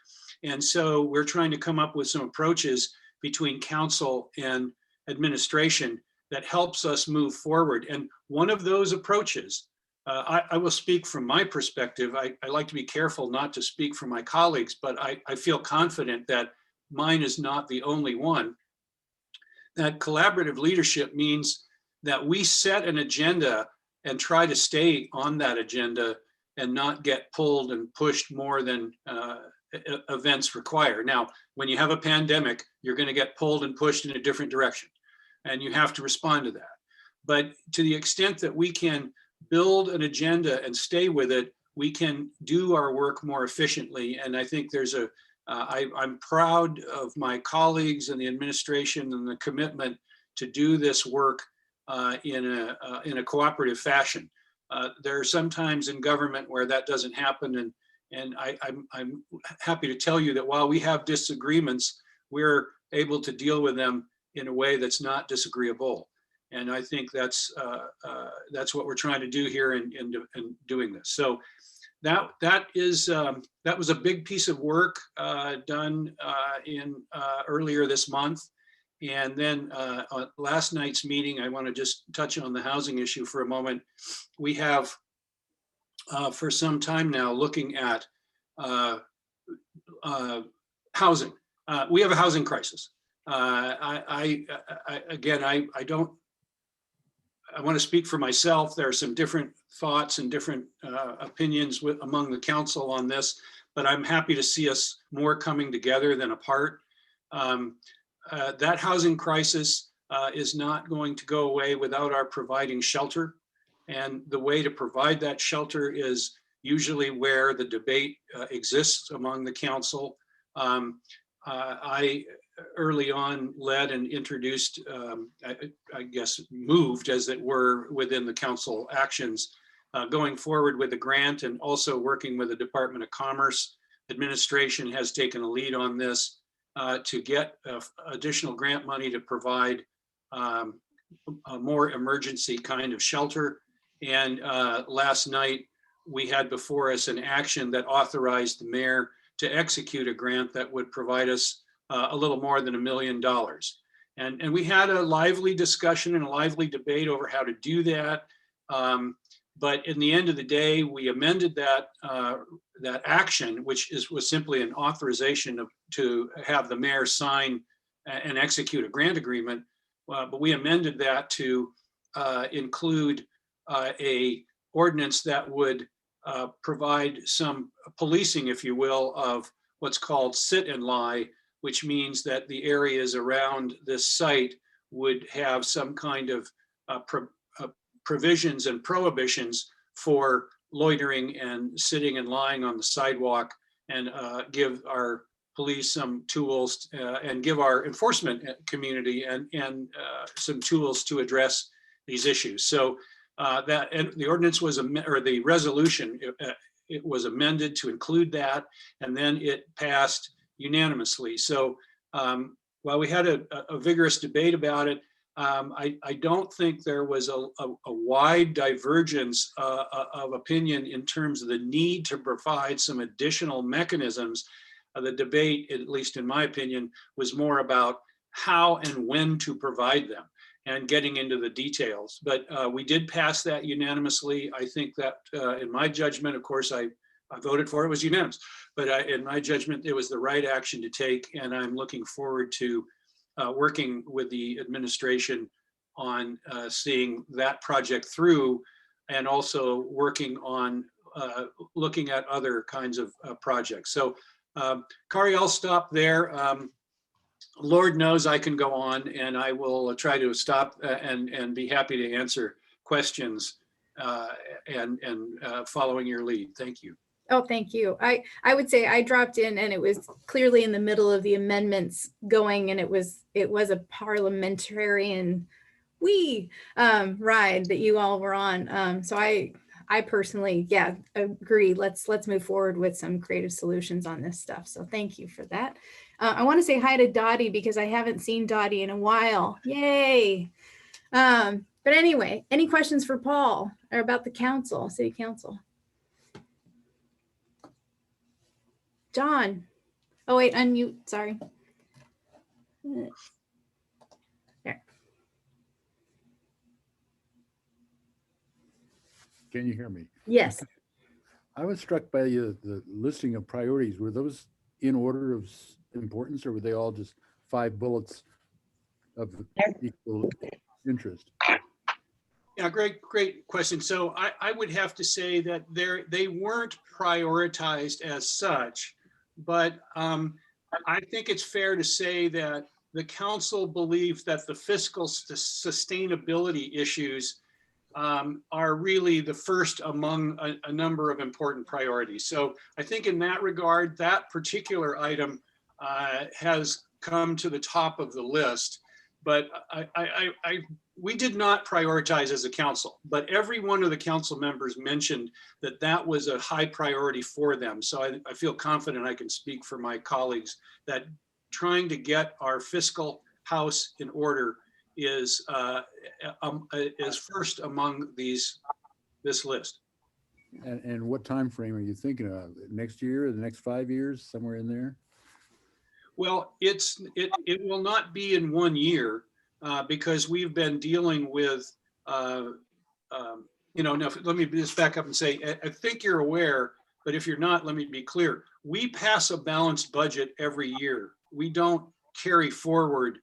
Speaker 12: And so we're trying to come up with some approaches between council and administration that helps us move forward. And one of those approaches, I will speak from my perspective. I like to be careful not to speak for my colleagues, but I feel confident that mine is not the only one. That collaborative leadership means that we set an agenda and try to stay on that agenda and not get pulled and pushed more than events require. Now, when you have a pandemic, you're going to get pulled and pushed in a different direction, and you have to respond to that. But to the extent that we can build an agenda and stay with it, we can do our work more efficiently. And I think there's I'm proud of my colleagues and the administration and the commitment to do this work in a cooperative fashion. There are some times in government where that doesn't happen, and I'm happy to tell you that while we have disagreements, we're able to deal with them in a way that's not disagreeable. And I think that's what we're trying to do here in doing this. So that was a big piece of work done earlier this month. And then on last night's meeting, I want to just touch on the housing issue for a moment. We have for some time now looking at housing. We have a housing crisis. I want to speak for myself. There are some different thoughts and different opinions among the council on this, but I'm happy to see us more coming together than apart. That housing crisis is not going to go away without our providing shelter. And the way to provide that shelter is usually where the debate exists among the council. I early on led and introduced, I guess moved as it were within the council actions, going forward with the grant and also working with the Department of Commerce. Administration has taken a lead on this to get additional grant money to provide a more emergency kind of shelter. And last night we had before us an action that authorized the mayor to execute a grant that would provide us a little more than $1 million. And we had a lively discussion and a lively debate over how to do that. But in the end of the day, we amended that that action, which was simply an authorization to have the mayor sign and execute a grant agreement. But we amended that to include a ordinance that would provide some policing, if you will, of what's called sit and lie, which means that the areas around this site would have some kind of provisions and prohibitions for loitering and sitting and lying on the sidewalk, and give our police some tools and give our enforcement community and some tools to address these issues. So that, and the ordinance was, or the resolution, it was amended to include that, and then it passed unanimously. So while we had a vigorous debate about it, I don't think there was a wide divergence of opinion in terms of the need to provide some additional mechanisms. The debate, at least in my opinion, was more about how and when to provide them and getting into the details. But we did pass that unanimously. I think that in my judgment, of course, I voted for it, was unanimous, but in my judgment, it was the right action to take. And I'm looking forward to working with the administration on seeing that project through, and also working on looking at other kinds of projects. So Kari, I'll stop there. Lord knows I can go on, and I will try to stop and be happy to answer questions and following your lead. Thank you.
Speaker 1: Oh, thank you. I would say I dropped in and it was clearly in the middle of the amendments going, and it was a parliamentarian ride that you all were on. So I personally, yeah, agree. Let's move forward with some creative solutions on this stuff. So thank you for that. I want to say hi to Dottie because I haven't seen Dottie in a while. Yay. But anyway, any questions for Paul or about the council, city council? John. Oh, wait, unmute. Sorry. There.
Speaker 5: Can you hear me?
Speaker 1: Yes.
Speaker 5: I was struck by the listing of priorities. Were those in order of importance, or were they all just 5 bullets of equal interest?
Speaker 12: Yeah, great question. So I would have to say that they weren't prioritized as such, but I think it's fair to say that the council believes that the fiscal sustainability issues are really the first among a number of important priorities. So I think in that regard, that particular item has come to the top of the list. But we did not prioritize as a council, but every one of the council members mentioned that that was a high priority for them. So I feel confident I can speak for my colleagues that trying to get our fiscal house in order is first among this list.
Speaker 5: And what time frame are you thinking of? Next year, the next 5 years, somewhere in there?
Speaker 12: Well, it will not be in 1 year because we've been dealing with, now, let me just back up and say, I think you're aware, but if you're not, let me be clear. We pass a balanced budget every year. We don't carry forward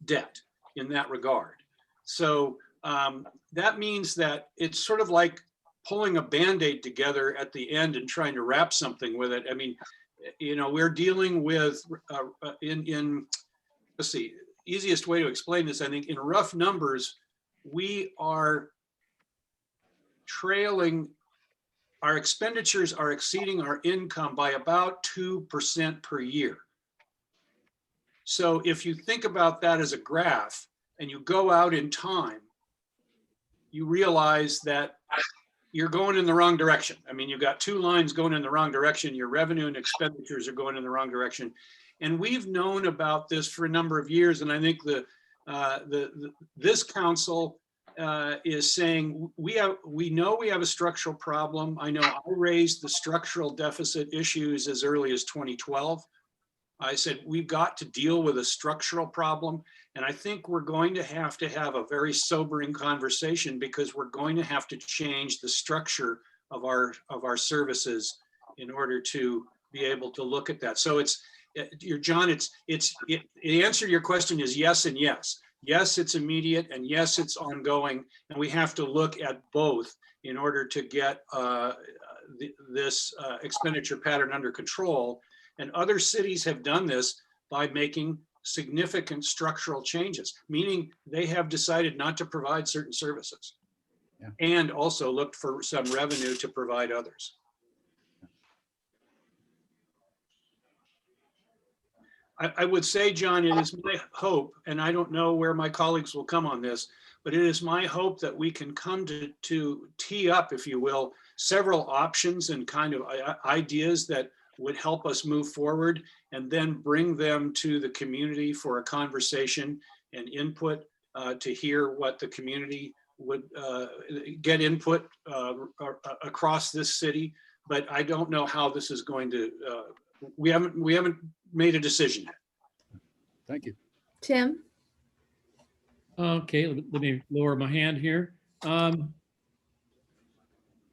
Speaker 12: debt in that regard. So that means that it's sort of like pulling a Band-Aid together at the end and trying to wrap something with it. I mean, we're dealing with let's see, easiest way to explain this, I think in rough numbers, we are trailing, our expenditures are exceeding our income by about 2% per year. So if you think about that as a graph and you go out in time, you realize that you're going in the wrong direction. I mean, you've got 2 lines going in the wrong direction. Your revenue and expenditures are going in the wrong direction. And we've known about this for a number of years. And I think this council is saying, we know we have a structural problem. I know I raised the structural deficit issues as early as 2012. I said, we've got to deal with a structural problem. And I think we're going to have a very sobering conversation because we're going to have to change the structure of our services in order to be able to look at that. So John, the answer to your question is yes and yes. Yes, it's immediate, and yes, it's ongoing. And we have to look at both in order to get this expenditure pattern under control. And other cities have done this by making significant structural changes, meaning they have decided not to provide certain services and also looked for some revenue to provide others. I would say, John, it is my hope, and I don't know where my colleagues will come on this, but it is my hope that we can come to tee up, if you will, several options and kind of ideas that would help us move forward, and then bring them to the community for a conversation and input to hear what the community would get input across this city. But I don't know how this is going to, we haven't made a decision yet.
Speaker 5: Thank you.
Speaker 1: Tim?
Speaker 3: Okay, let me lower my hand here.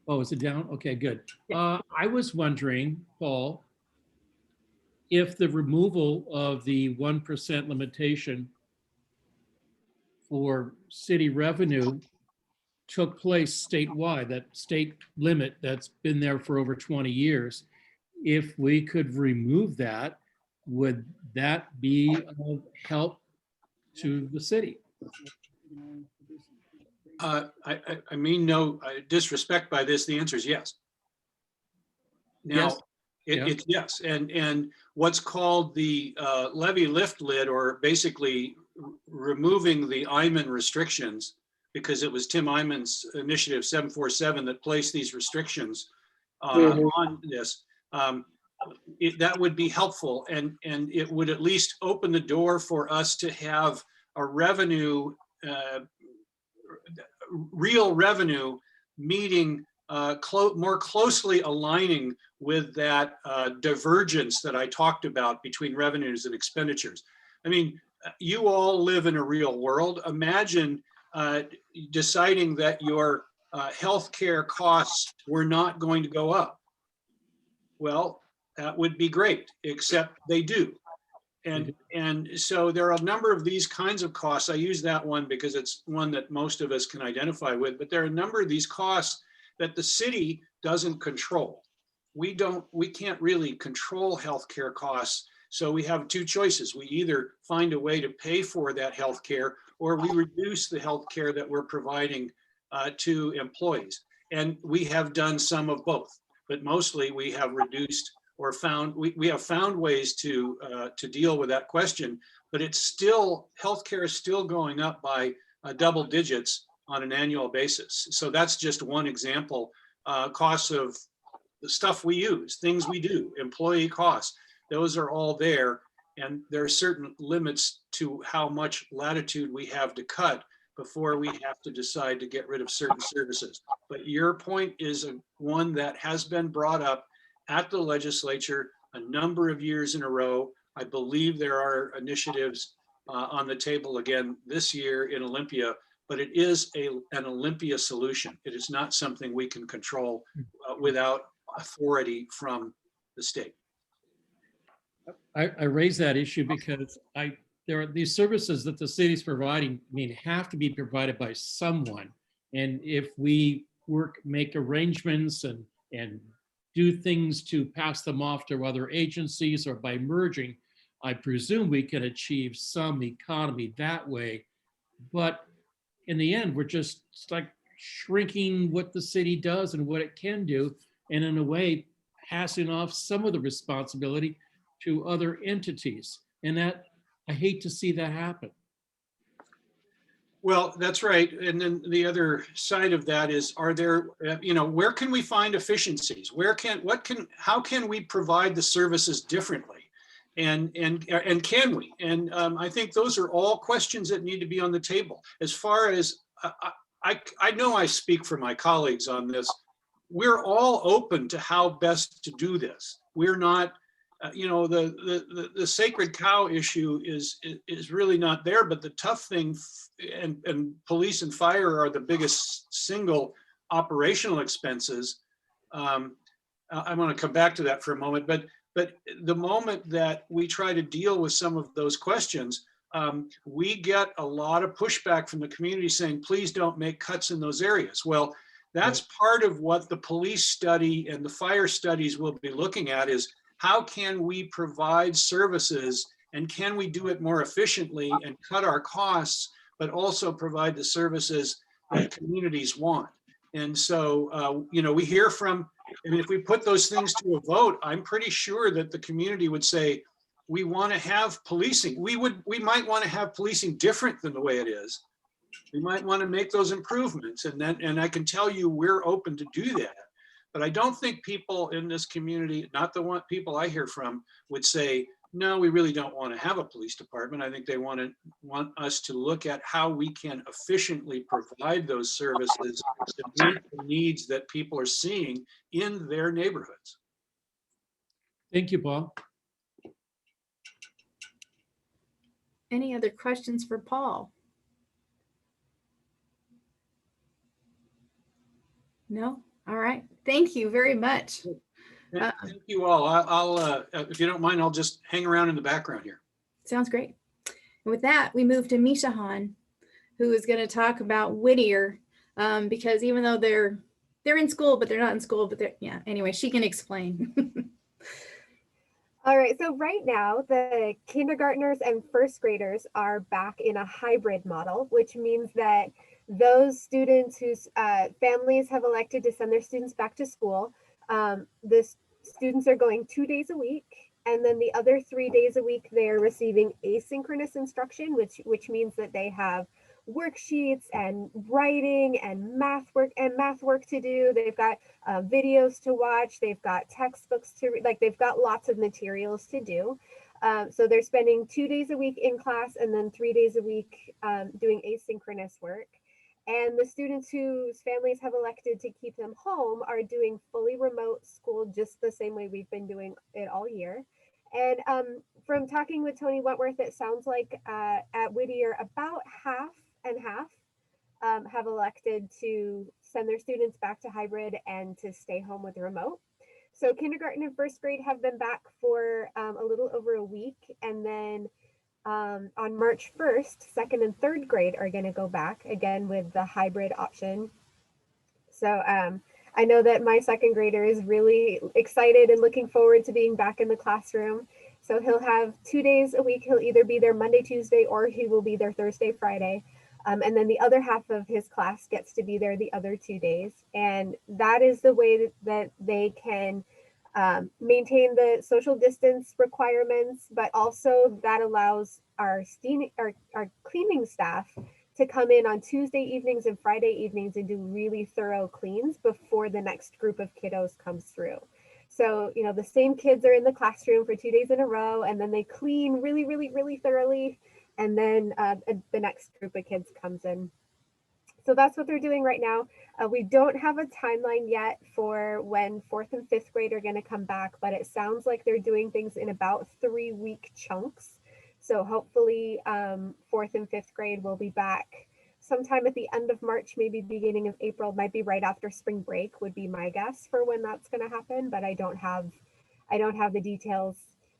Speaker 3: Oh, is it down? Okay, good. I was wondering, Paul, if the removal of the 1% limitation for city revenue took place statewide, that state limit that's been there for over 20 years, if we could remove that, would that be of help to the city?
Speaker 12: I mean no disrespect by this. The answer is yes. Now,
Speaker 3: Yes. Yeah.
Speaker 12: it's yes, and what's called the levy lift lid, or basically removing the Iman restrictions, because it was Tim Iman's initiative 747 that placed these restrictions on this. That would be helpful, and it would at least open the door for us to have a revenue, real revenue meeting, more closely aligning with that divergence that I talked about between revenues and expenditures. I mean, you all live in a real world. Imagine deciding that your healthcare costs were not going to go up. Well, that would be great, except they do. And so there are a number of these kinds of costs. I use that one because it's one that most of us can identify with, but there are a number of these costs that the city doesn't control. We can't really control healthcare costs. So we have two choices. We either find a way to pay for that healthcare, or we reduce the healthcare that we're providing to employees. And we have done some of both, but mostly we have reduced or found, we have found ways to deal with that question, but it's still, healthcare is still going up by double digits on an annual basis. So that's just one example. Costs of the stuff we use, things we do, employee costs, those are all there. And there are certain limits to how much latitude we have to cut before we have to decide to get rid of certain services. But your point is one that has been brought up at the legislature a number of years in a row. I believe there are initiatives on the table again this year in Olympia, but it is an Olympia solution. It is not something we can control without authority from the state.
Speaker 3: I raise that issue because there are these services that the city's providing, have to be provided by someone. And if we make arrangements and do things to pass them off to other agencies or by merging, I presume we can achieve some economy that way. But in the end, we're just like shrinking what the city does and what it can do, and in a way, passing off some of the responsibility to other entities. And that, I hate to see that happen.
Speaker 12: Well, that's right. And then the other side of that is, are there, where can we find efficiencies? How can we provide the services differently? And can we? And I think those are all questions that need to be on the table. As far as, I know I speak for my colleagues on this. We're all open to how best to do this. We're not, the sacred cow issue is really not there, but the tough thing, and police and fire are the biggest single operational expenses. I'm going to come back to that for a moment, but the moment that we try to deal with some of those questions, we get a lot of pushback from the community saying, please don't make cuts in those areas. Well, that's part of what the police study and the fire studies will be looking at, is how can we provide services, and can we do it more efficiently and cut our costs, but also provide the services that communities want. And so, we hear from, if we put those things to a vote, I'm pretty sure that the community would say, we want to have policing. We might want to have policing different than the way it is. We might want to make those improvements. And I can tell you, we're open to do that. But I don't think people in this community, not the people I hear from, would say, no, we really don't want to have a police department. I think they want us to look at how we can efficiently provide those services to meet the needs that people are seeing in their neighborhoods.
Speaker 3: Thank you, Paul.
Speaker 1: Any other questions for Paul? No? All right. Thank you very much.
Speaker 12: Thank you all. I'll if you don't mind, I'll just hang around in the background here.
Speaker 1: Sounds great. And with that, we move to Misha, who is going to talk about Whittier, because even though they're in school, but they're not in school, but anyway, she can explain.
Speaker 13: All right, so right now the kindergartners and first graders are back in a hybrid model, which means that those students whose families have elected to send their students back to school, the students are going 2 days a week, and then the other 3 days a week they're receiving asynchronous instruction, which means that they have worksheets and writing and math work to do. They've got videos to watch. They've got textbooks to read. Like, they've got lots of materials to do. So they're spending 2 days a week in class and then 3 days a week doing asynchronous work. And the students whose families have elected to keep them home are doing fully remote school just the same way we've been doing it all year. And from talking with Tony Wentworth, it sounds like at Whittier, about half and half have elected to send their students back to hybrid and to stay home with remote. So kindergarten and first grade have been back for a little over a week. And then on March 1st, second and third grade are going to go back again with the hybrid option. So I know that my second grader is really excited and looking forward to being back in the classroom. So he'll have 2 days a week. He'll either be there Monday, Tuesday, or he will be there Thursday, Friday. And then the other half of his class gets to be there the other 2 days. And that is the way that they can maintain the social distance requirements, but also that allows our cleaning staff to come in on Tuesday evenings and Friday evenings and do really thorough cleans before the next group of kiddos comes through. So, you know, the same kids are in the classroom for 2 days in a row, and then they clean really, really, really thoroughly. And then the next group of kids comes in. So that's what they're doing right now. We don't have a timeline yet for when fourth and fifth grade are going to come back, but it sounds like they're doing things in about 3-week chunks. So hopefully fourth and fifth grade will be back sometime at the end of March, maybe beginning of April. Might be right after spring break would be my guess for when that's going to happen, but I don't have the details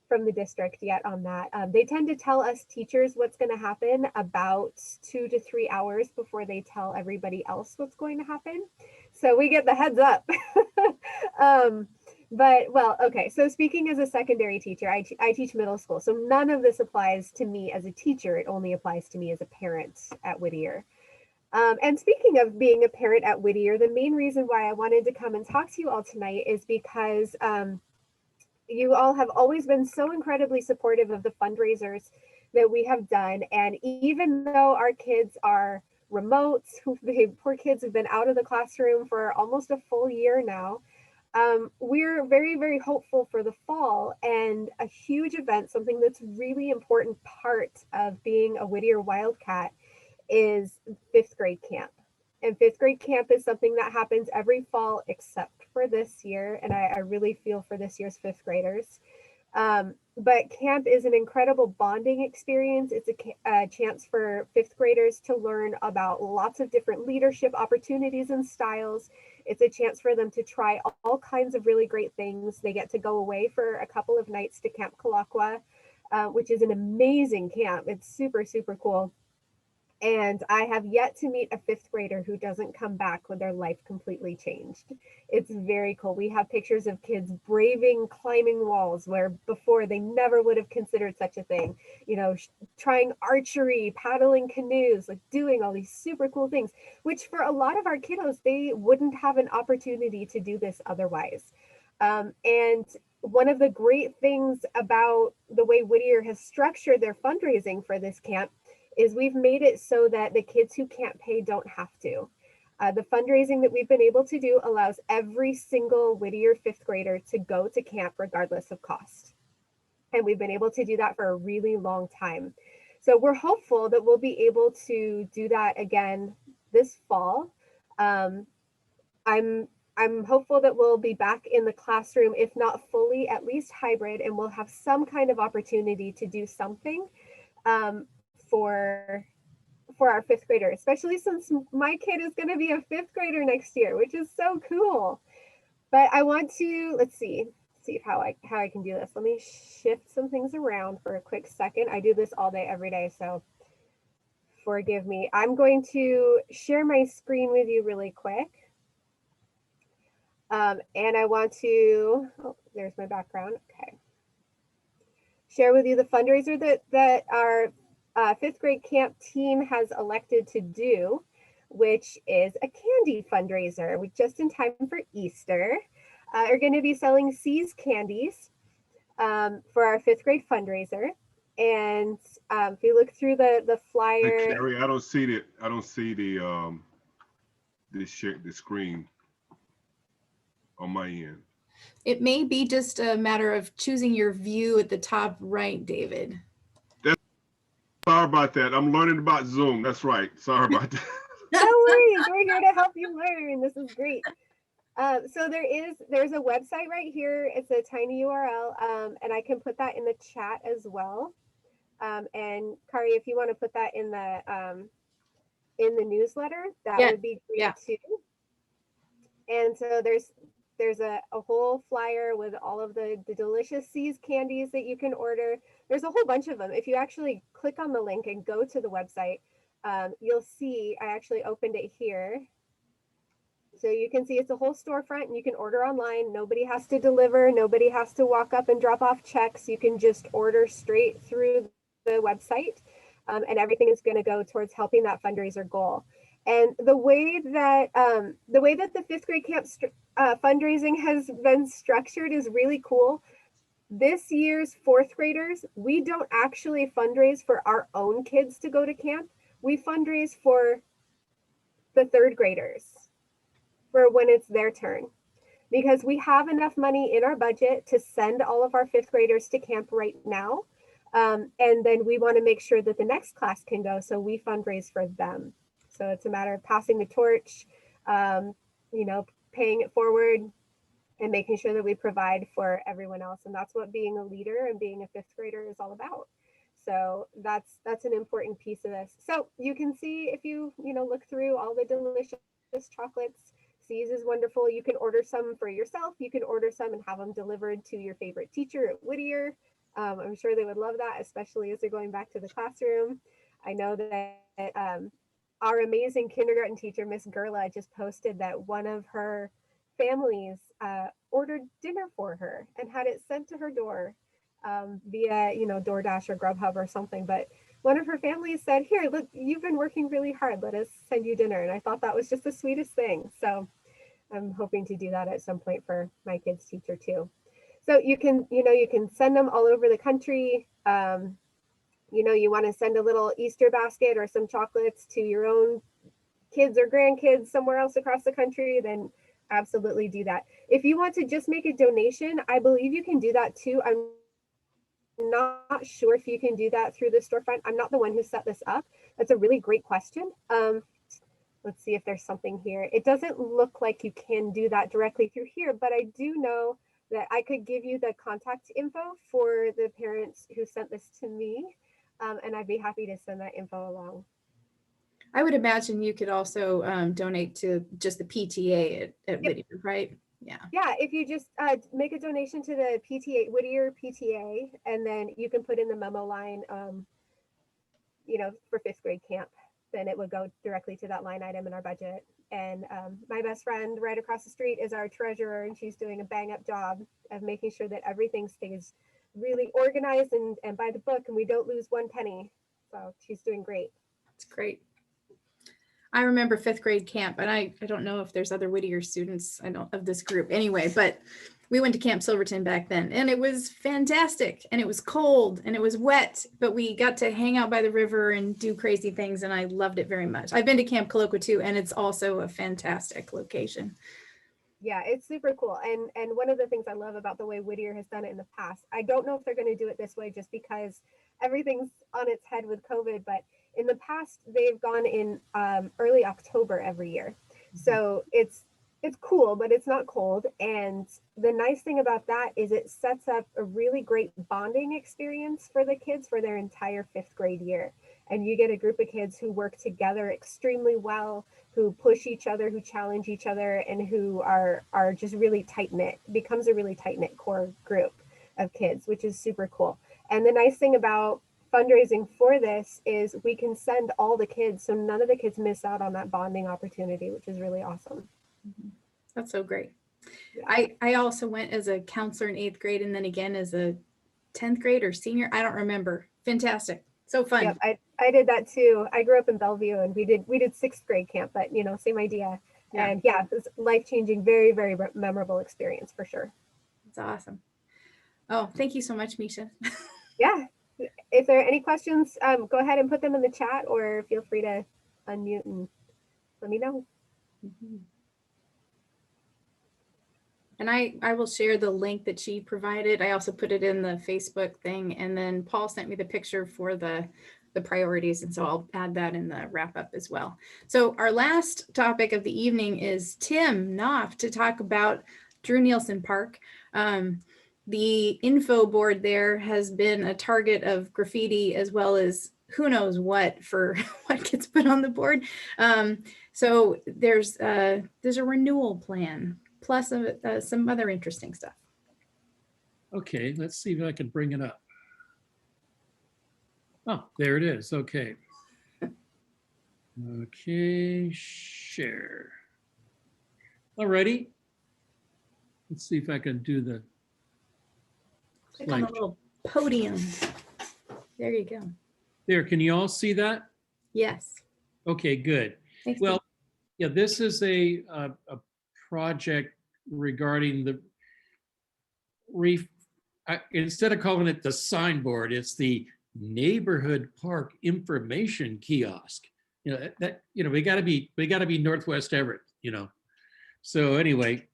Speaker 13: from the district yet on that. They tend to tell us teachers what's going to happen about 2 to 3 hours before they tell everybody else what's going to happen. So we get the heads up. But well, okay. So speaking as a secondary teacher, I teach middle school. So none of this applies to me as a teacher. It only applies to me as a parent at Whittier. And speaking of being a parent at Whittier, the main reason why I wanted to come and talk to you all tonight is because you all have always been so incredibly supportive of the fundraisers that we have done. And even though our kids are remote, the poor kids have been out of the classroom for almost a full year now, we're very, very hopeful for the fall. And a huge event, something that's really important part of being a Whittier Wildcat, is fifth grade camp. And fifth grade camp is something that happens every fall except for this year. And I really feel for this year's fifth graders. But camp is an incredible bonding experience. It's a chance for fifth graders to learn about lots of different leadership opportunities and styles. It's a chance for them to try all kinds of really great things. They get to go away for a couple of nights to Camp Kalakwa, which is an amazing camp. It's super, super cool. And I have yet to meet a fifth grader who doesn't come back with their life completely changed. It's very cool. We have pictures of kids braving climbing walls where before they never would have considered such a thing. You know, trying archery, paddling canoes, like doing all these super cool things, which for a lot of our kiddos, they wouldn't have an opportunity to do this otherwise. And one of the great things about the way Whittier has structured their fundraising for this camp is we've made it so that the kids who can't pay don't have to. The fundraising that we've been able to do allows every single Whittier fifth grader to go to camp regardless of cost. And we've been able to do that for a really long time. So we're hopeful that we'll be able to do that again this fall. I'm hopeful that we'll be back in the classroom, if not fully, at least hybrid, and we'll have some kind of opportunity to do something for our fifth grader, especially since my kid is going to be a fifth grader next year, which is so cool. But I want to, let's see how I can do this. Let me shift some things around for a quick second. I do this all day, every day, so forgive me. I'm going to share my screen with you really quick. And I want to, oh, there's my background. Okay. share with you the fundraiser that our fifth grade camp team has elected to do, which is a candy fundraiser. We're just in time for Easter. Are going to be selling C's candies for our fifth grade fundraiser. And if you look through the flyer,
Speaker 14: Hey, Carrie, I don't see the screen on my end.
Speaker 1: It may be just a matter of choosing your view at the top right, David.
Speaker 14: Sorry about that. I'm learning about Zoom. That's right. Sorry about that.
Speaker 13: no worries, we're here to help you learn. This is great. So there's a website right here. It's a tiny URL, and I can put that in the chat as well. And Kari, if you want to put that in the newsletter, that would be great too. And so there's a whole flyer with all of the delicious C's candies that you can order. There's a whole bunch of them. If you actually click on the link and go to the website, you'll see, I actually opened it here. So you can see it's a whole storefront and you can order online. Nobody has to deliver. Nobody has to walk up and drop off checks. You can just order straight through the website, and everything is going to go towards helping that fundraiser goal. And the way that the fifth grade camp fundraising has been structured is really cool. This year's fourth graders, we don't actually fundraise for our own kids to go to camp. We fundraise for the third graders for when it's their turn, because we have enough money in our budget to send all of our fifth graders to camp right now. And then we want to make sure that the next class can go, so we fundraise for them. So it's a matter of passing the torch, paying it forward and making sure that we provide for everyone else. And that's what being a leader and being a fifth grader is all about. So that's an important piece of this. So you can see, if you look through all the delicious chocolates, C's is wonderful. You can order some for yourself. You can order some and have them delivered to your favorite teacher at Whittier. I'm sure they would love that, especially as they're going back to the classroom. I know that our amazing kindergarten teacher, Miss Gerla, just posted that one of her families ordered dinner for her and had it sent to her door via, DoorDash or Grubhub or something. But one of her families said, "Here, look, you've been working really hard. Let us send you dinner." And I thought that was just the sweetest thing. So I'm hoping to do that at some point for my kids' teacher too. So you can send them all over the country. You want to send a little Easter basket or some chocolates to your own kids or grandkids somewhere else across the country, then absolutely do that. If you want to just make a donation, I believe you can do that too. I'm not sure if you can do that through the storefront. I'm not the one who set this up. That's a really great question. Let's see if there's something here. It doesn't look like you can do that directly through here, but I do know that I could give you the contact info for the parents who sent this to me, and I'd be happy to send that info along.
Speaker 1: I would imagine you could also donate to just the PTA at Whittier, right? Yeah.
Speaker 13: Yeah, if you just make a donation to the PTA, Whittier PTA, and then you can put in the memo line, for fifth grade camp, then it would go directly to that line item in our budget. And my best friend right across the street is our treasurer, and she's doing a bang up job of making sure that everything stays really organized and by the book, and we don't lose one penny. So she's doing great.
Speaker 1: It's great. I remember fifth grade camp, and I don't know if there's other Whittier students of this group anyway, but we went to Camp Silverton back then, and it was fantastic, and it was cold and it was wet, but we got to hang out by the river and do crazy things, and I loved it very much. I've been to Camp Colloqua too, and it's also a fantastic location.
Speaker 13: Yeah, it's super cool. And one of the things I love about the way Whittier has done it in the past, I don't know if they're going to do it this way just because everything's on its head with COVID, but in the past they've gone in early October every year. So it's cool, but it's not cold. And the nice thing about that is it sets up a really great bonding experience for the kids for their entire fifth grade year. And you get a group of kids who work together extremely well, who push each other, who challenge each other, and who are just really tight-knit. It becomes a really tight-knit core group of kids, which is super cool. And the nice thing about fundraising for this is we can send all the kids, so none of the kids miss out on that bonding opportunity, which is really awesome.
Speaker 1: That's so great. Yeah. I also went as a counselor in eighth grade, and then again as a 10th grade or senior. I don't remember. Fantastic. So fun.
Speaker 13: Yep, I did that too. I grew up in Bellevue and we did 6th grade camp, but you know, same idea.
Speaker 1: Yeah.
Speaker 13: And yeah, it was life-changing, very, very memorable experience for sure.
Speaker 1: It's awesome. Oh, thank you so much, Misha.
Speaker 13: Yeah. If there are any questions, go ahead and put them in the chat or feel free to unmute and let me know.
Speaker 1: And I will share the link that she provided. I also put it in the Facebook thing. And then Paul sent me the picture for the priorities. And so I'll add that in the wrap up as well. So our last topic of the evening is Tim Knopf to talk about Drew Nielsen Park. The info board there has been a target of graffiti as well as who knows what for what gets put on the board. So there's a renewal plan plus some other interesting stuff.
Speaker 3: Okay, let's see if I can bring it up. Oh, there it is. Okay. Okay, share. Alrighty. Let's see if I can do the
Speaker 1: Click on the little podium. There you go.
Speaker 3: There, can you all see that?
Speaker 1: Yes.
Speaker 3: Okay, good.
Speaker 1: Thanks,
Speaker 3: Well, yeah, this is a project regarding the instead of calling it the signboard, it's the neighborhood park information kiosk. You know, that we gotta be Northwest Everett, you know. So anyway,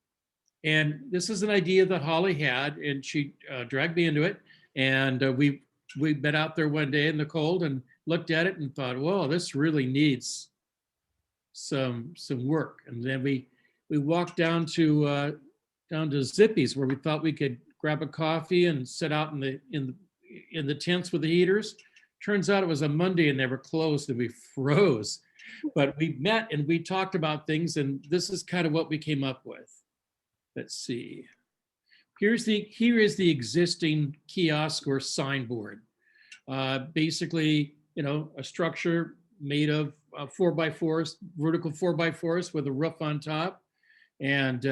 Speaker 3: and this is an idea that Holly had, and she dragged me into it. And we been out there one day in the cold and looked at it and thought, whoa, this really needs some work. And then we walked down to Zippy's, where we thought we could grab a coffee and sit out in the tents with the heaters. Turns out it was a Monday and they were closed and we froze. But we met and we talked about things, and this is kind of what we came up with. Let's see. Here is the existing kiosk or signboard. Basically, you know, a structure made of 4x4s, vertical 4x4s with a roof on top, and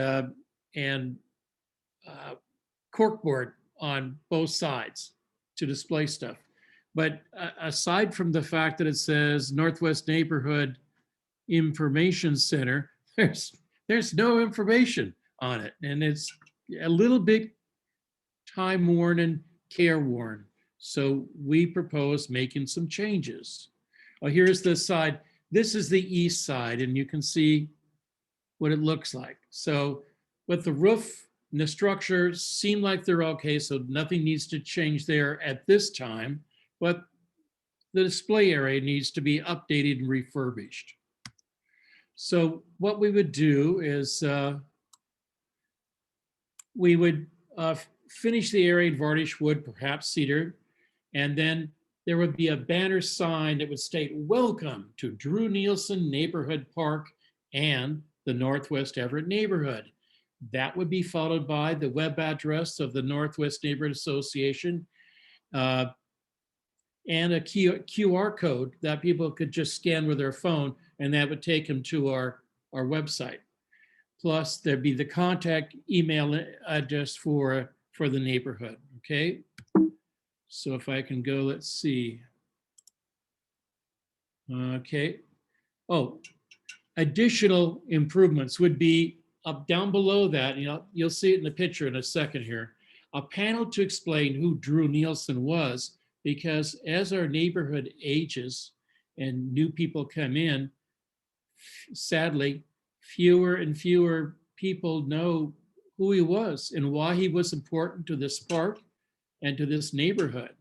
Speaker 3: corkboard on both sides to display stuff. But aside from the fact that it says Northwest Neighborhood Information Center, there's no information on it, and it's a little bit time-worn and careworn. So we propose making some changes. Well, here's the side. This is the east side, and you can see what it looks like. So with the roof and the structure seem like they're okay, so nothing needs to change there at this time, but the display area needs to be updated and refurbished. So what we would do is we would finish the area in varnish wood, perhaps cedar, and then there would be a banner sign that would state, "Welcome to Drew Nielsen Neighborhood Park and the Northwest Everett neighborhood." That would be followed by the web address of the Northwest Neighborhood Association and a QR code that people could just scan with their phone, and that would take them to our website. Plus, there'd be the contact email address for the neighborhood, okay? So if I can go, let's see. Okay. Oh, additional improvements would be up down below that, you know, you'll see it in the picture in a second here, a panel to explain who Drew Nielsen was, because as our neighborhood ages and new people come in, sadly, fewer and fewer people know who he was and why he was important to this park and to this neighborhood.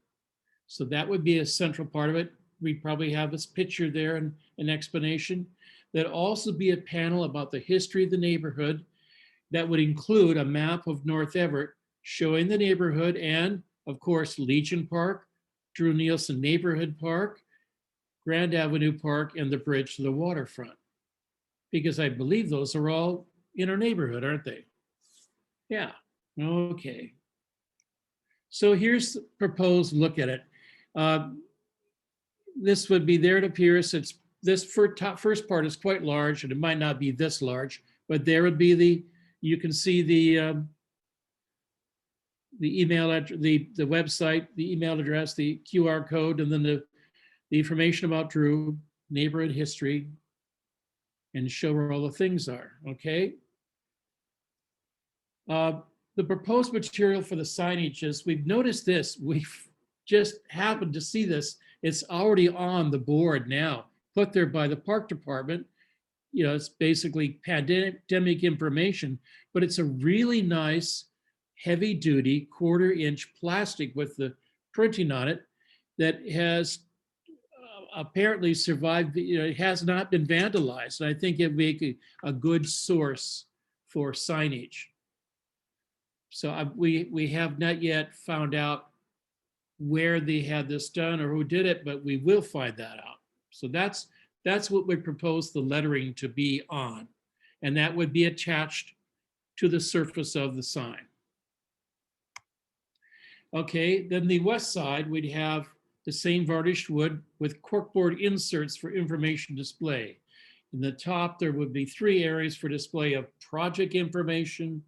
Speaker 3: So that would be a central part of it. We'd probably have this picture there and an explanation. There'd also be a panel about the history of the neighborhood that would include a map of North Everett showing the neighborhood and, of course, Legion Park, Drew Nielsen Neighborhood Park, Grand Avenue Park, and the bridge to the waterfront. Because I believe those are all in our neighborhood, aren't they? Yeah, okay. So here's the proposed look at it. This would be there, it appears. This first part is quite large, and it might not be this large, but there would be you can see the email, the website, the email address, the QR code, and then the information about Drew, neighborhood history, and show where all the things are, okay? The proposed material for the signage is, we've noticed this, we've just happened to see this, it's already on the board now, put there by the park department. You know, it's basically pandemic information, but it's a really nice, heavy duty 1/4-inch plastic with the printing on it that has apparently survived, you know, it has not been vandalized. And I think it would make a good source for signage. So we have not yet found out where they had this done or who did it, but we will find that out. So that's what we propose the lettering to be on. And that would be attached to the surface of the sign. Okay, then the west side, we'd have the same varnished wood with corkboard inserts for information display. In the top, there would be 3 areas for display of project information,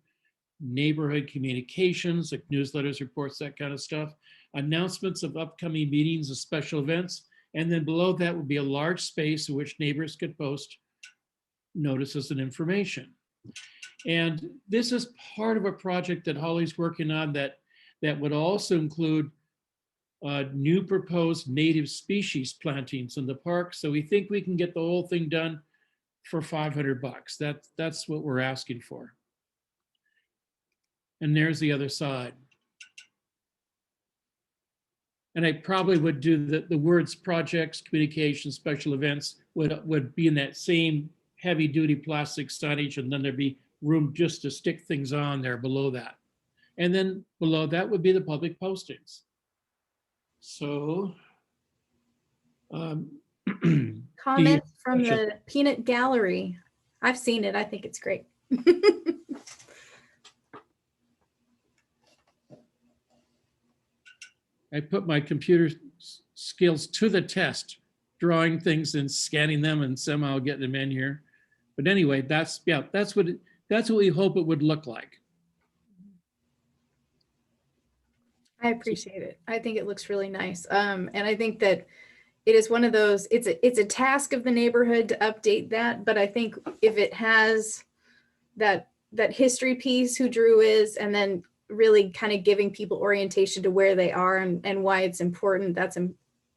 Speaker 3: neighborhood communications, like newsletters, reports, that kind of stuff, announcements of upcoming meetings and special events, and then below that would be a large space in which neighbors could post notices and information. And this is part of a project that Holly's working on that would also include new proposed native species plantings in the park. So we think we can get the whole thing done for $500. That's what we're asking for. And there's the other side. And I probably would do the words projects, communications, special events would be in that same heavy duty plastic signage, and then there'd be room just to stick things on there below that. And then below that would be the public postings. So.
Speaker 1: Comment from the Peanut Gallery. I've seen it. I think it's great.
Speaker 3: I put my computer skills to the test, drawing things and scanning them and somehow getting them in here. But anyway, that's what we hope it would look like.
Speaker 1: I appreciate it. I think it looks really nice. And I think that it is one of those, it's a task of the neighborhood to update that. But I think if it has that history piece, who Drew is, and then really kind of giving people orientation to where they are and why it's important, that's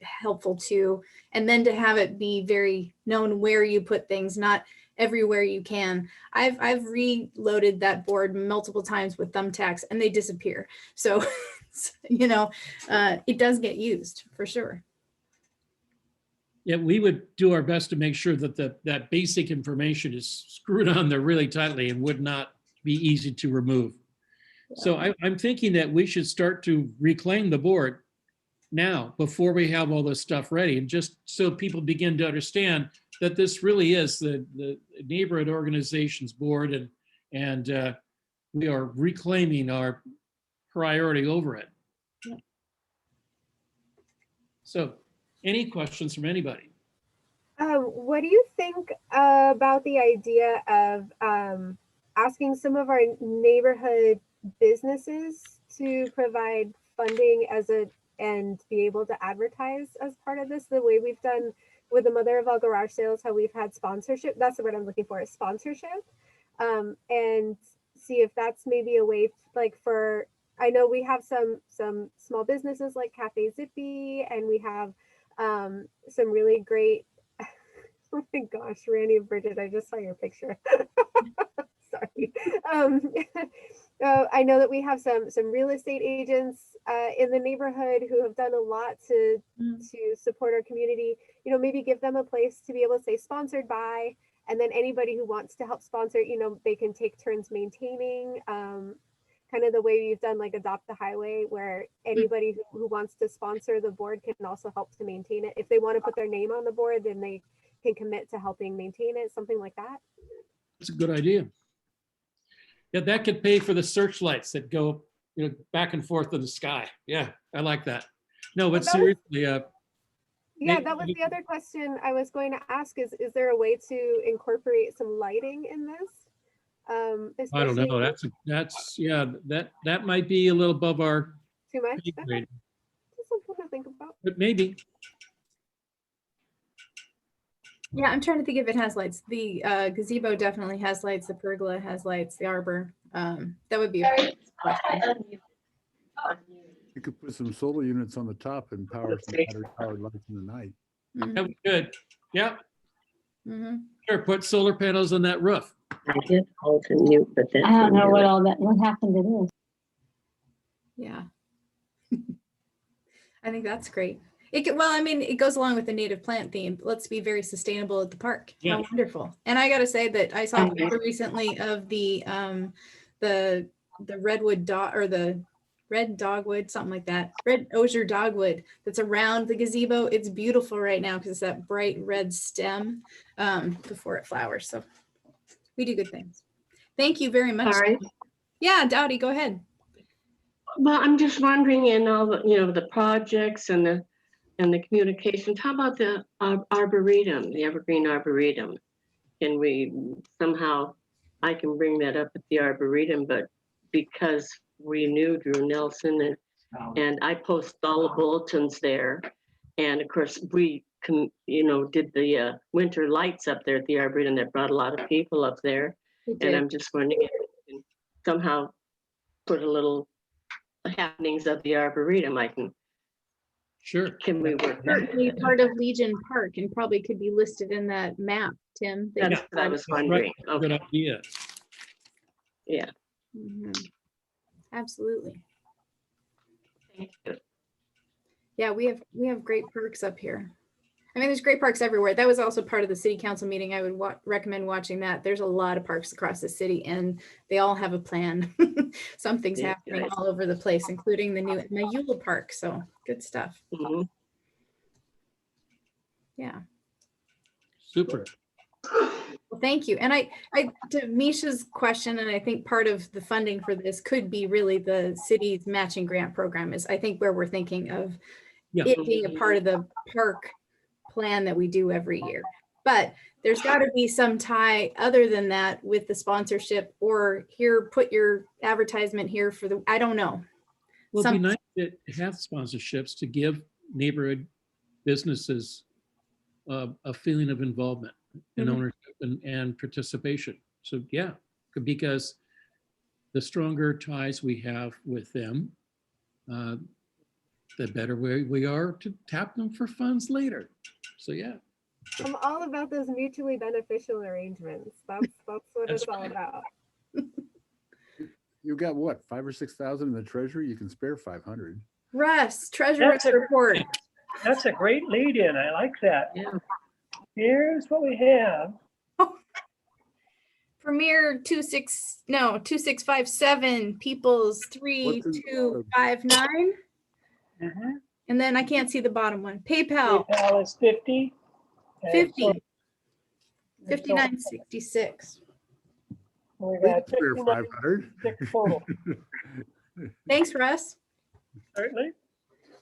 Speaker 1: helpful too. And then to have it be very known where you put things, not everywhere you can. I've reloaded that board multiple times with thumbtacks and they disappear. So, you know, it does get used for sure.
Speaker 3: Yeah, we would do our best to make sure that that basic information is screwed on there really tightly and would not be easy to remove. Yeah. So I'm thinking that we should start to reclaim the board now before we have all this stuff ready, and just so people begin to understand that this really is the neighborhood organization's board, and we are reclaiming our priority over it. Yeah. So any questions from anybody?
Speaker 13: What do you think about the idea of asking some of our neighborhood businesses to provide funding and be able to advertise as part of this, the way we've done with the Mother of All Garage Sales, how we've had sponsorship? That's the word I'm looking for, is sponsorship. And see if that's maybe a way, like, for, I know we have some small businesses like Cafe Zippy, and we have some really great, oh my gosh, Randy and Bridget, I just saw your picture. Sorry. I know that we have some real estate agents in the neighborhood who have done a lot to support our community. You know, maybe give them a place to be able to say sponsored by, and then anybody who wants to help sponsor, you know, they can take turns maintaining, kind of the way we've done like Adopt the Highway, where anybody who wants to sponsor the board can also help to maintain it. If they want to put their name on the board, then they can commit to helping maintain it, something like that.
Speaker 3: That's a good idea. Yeah, that could pay for the searchlights that go, you know, back and forth in the sky. Yeah, I like that. No, but seriously,
Speaker 13: yeah, that was the other question I was going to ask, is there a way to incorporate some lighting in this?
Speaker 3: I don't
Speaker 13: especially
Speaker 3: know. That's yeah, that might be a little above our
Speaker 13: too much.
Speaker 3: pay
Speaker 13: Okay,
Speaker 3: grade,
Speaker 13: just something to think about.
Speaker 3: but maybe.
Speaker 1: Yeah, I'm trying to think if it has lights. The gazebo definitely has lights. The pergola has lights. The arbor. That would be a question.
Speaker 5: You could put some solar units on the top and power some battery powered lights in the night.
Speaker 3: Yeah, we could. Yeah,
Speaker 1: Mm-hmm.
Speaker 3: sure. Put solar panels on that roof.
Speaker 15: I did hold to mute, but then.
Speaker 16: I don't know what happened to this.
Speaker 1: Yeah. I think that's great. Well, I mean, it goes along with the native plant theme. Let's be very sustainable at the park.
Speaker 3: Yeah.
Speaker 1: How wonderful. And I got to say that I saw a picture recently of the redwood or the red dogwood, something like that. Red osier dogwood that's around the gazebo. It's beautiful right now because it's that bright red stem before it flowers. So we do good things. Thank you very much.
Speaker 15: Sorry.
Speaker 1: Yeah, Dowdy, go ahead.
Speaker 15: Well, I'm just wondering, in all the, the projects and the communications, how about the arboretum, the evergreen arboretum? Can we somehow, I can bring that up at the arboretum, but because we knew Drew Nelson and I post all the bulletins there. And of course we can, did the winter lights up there at the arboretum that brought a lot of people up there. And I'm just wondering if we can somehow put a little happenings of the arboretum.
Speaker 3: Sure.
Speaker 15: Can we work
Speaker 1: Certainly part of Legion Park and probably could be listed in that map, Tim.
Speaker 15: That's what I was wondering.
Speaker 3: Right. Good idea.
Speaker 15: Yeah.
Speaker 1: Mm-hmm. Absolutely.
Speaker 15: Thank you.
Speaker 1: Yeah, we have great parks up here. I mean, there's great parks everywhere. That was also part of the city council meeting. I would recommend watching that. There's a lot of parks across the city and they all have a plan. Something's happening all over the place, including the new Mayula Park. So good stuff.
Speaker 15: Mm-hmm.
Speaker 1: Yeah.
Speaker 3: Super.
Speaker 1: Well, thank you. And I to Misha's question, and I think part of the funding for this could be really the city's matching grant program is I think where we're thinking of it being a part of the park plan that we do every year. But there's got to be some tie other than that with the sponsorship or here, put your advertisement here for the, I don't know.
Speaker 3: Well, it'd be nice to have sponsorships to give neighborhood businesses a feeling of involvement and ownership and participation. So yeah, because the stronger ties we have with them, the better we are to tap them for funds later. So yeah.
Speaker 13: I'm all about those mutually beneficial arrangements. That's what it's all about.
Speaker 5: You got what, 5,000 or 6,000 in the treasury? You can spare 500.
Speaker 1: Russ, treasurer's report.
Speaker 17: That's a great lead in. I like that.
Speaker 15: Yeah.
Speaker 17: Here's what we have.
Speaker 1: Premier 2657, People's 3259. And then I can't see the bottom one. PayPal.
Speaker 17: PayPal is 50.
Speaker 1: 50. 5966.
Speaker 17: We got
Speaker 5: spare 500.
Speaker 17: total.
Speaker 1: Thanks, Russ.
Speaker 17: Certainly.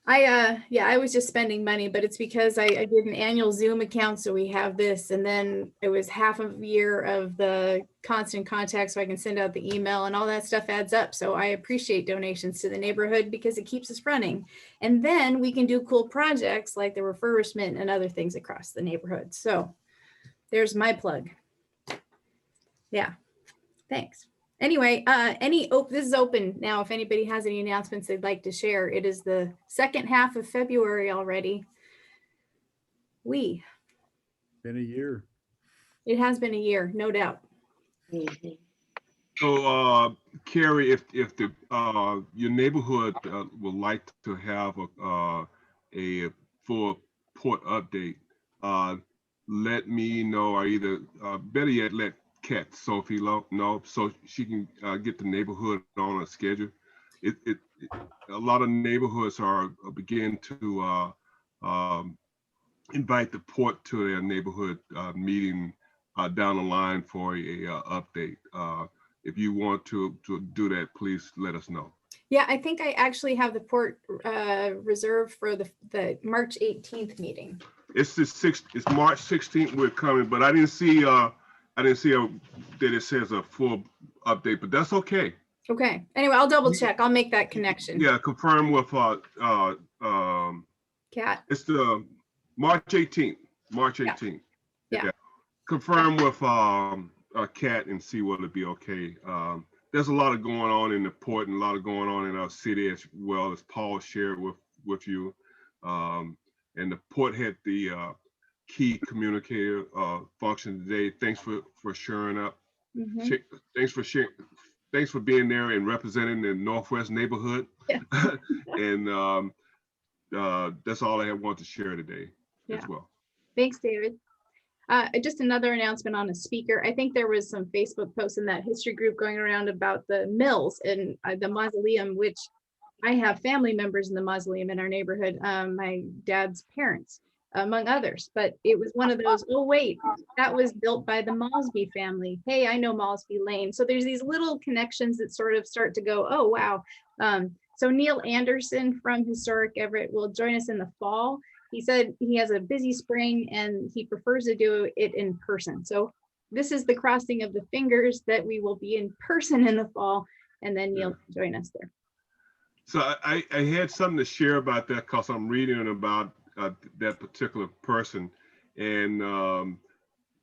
Speaker 1: I was just spending money, but it's because I did an annual Zoom account. So we have this, and then it was half a year of the constant contact. So I can send out the email and all that stuff adds up. So I appreciate donations to the neighborhood because it keeps us running. And then we can do cool projects like the refurbishment and other things across the neighborhood. So there's my plug. Yeah, thanks. Anyway, this is open now. If anybody has any announcements they'd like to share, it is the second half of February already. Been
Speaker 5: a year.
Speaker 1: It has been a year, no doubt.
Speaker 14: So, Carrie, if the your neighborhood would like to have a full port update, let me know, or either better yet, let Kat Sophie know so she can get the neighborhood on a schedule. A lot of neighborhoods are begin to invite the port to their neighborhood meeting down the line for a update. If you want to do that, please let us know.
Speaker 1: Yeah, I think I actually have the port reserved for the March 18th meeting.
Speaker 14: It's March 16th we're coming, but I didn't see I didn't see that it says a full update, but that's okay.
Speaker 1: Okay. Anyway, I'll double check. I'll make that connection.
Speaker 14: Yeah, confirm with
Speaker 1: Kat.
Speaker 14: it's the March 18th. March 18th.
Speaker 1: Yeah.
Speaker 14: Confirm with Kat and see will it be okay. There's a lot of going on in the port and a lot of going on in our city as well, as Paul shared with you. And the port had the key communicator function today. Thanks for sharing up. Thanks for being there and representing the Northwest neighborhood. Yeah. And that's all I want to share today as well.
Speaker 1: Thanks, David. Just another announcement on a speaker. I think there was some Facebook posts in that history group going around about the mills and the mausoleum, which I have family members in the mausoleum in our neighborhood, my dad's parents, among others. But it was one of those, oh, wait, that was built by the Malsby family. Hey, I know Malsby Lane. So there's these little connections that sort of start to go, oh, wow. So Neil Anderson from Historic Everett will join us in the fall. He said he has a busy spring and he prefers to do it in person. So this is the crossing of the fingers that we will be in person in the fall, and then Neil can join us there.
Speaker 14: So I had something to share about that because I'm reading about that particular person. And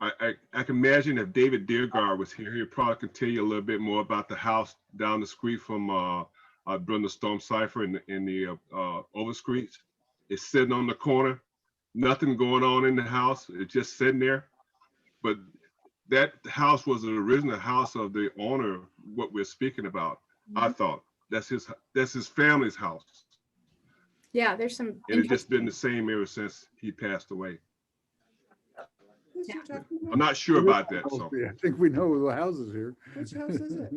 Speaker 14: I can imagine if David Deargard was here, he probably could tell you a little bit more about the house down the street from Brenda Storm Cipher in the Overstreets. It's sitting on the corner, nothing going on in the house. It's just sitting there. But that house was the original house of the owner, what we're speaking about. I thought that's his family's house.
Speaker 1: Yeah, there's some.
Speaker 14: And it's just been the same ever since he passed away.
Speaker 1: Yeah.
Speaker 14: I'm not sure about that. So
Speaker 5: I think we know the houses here.
Speaker 8: Which house is it?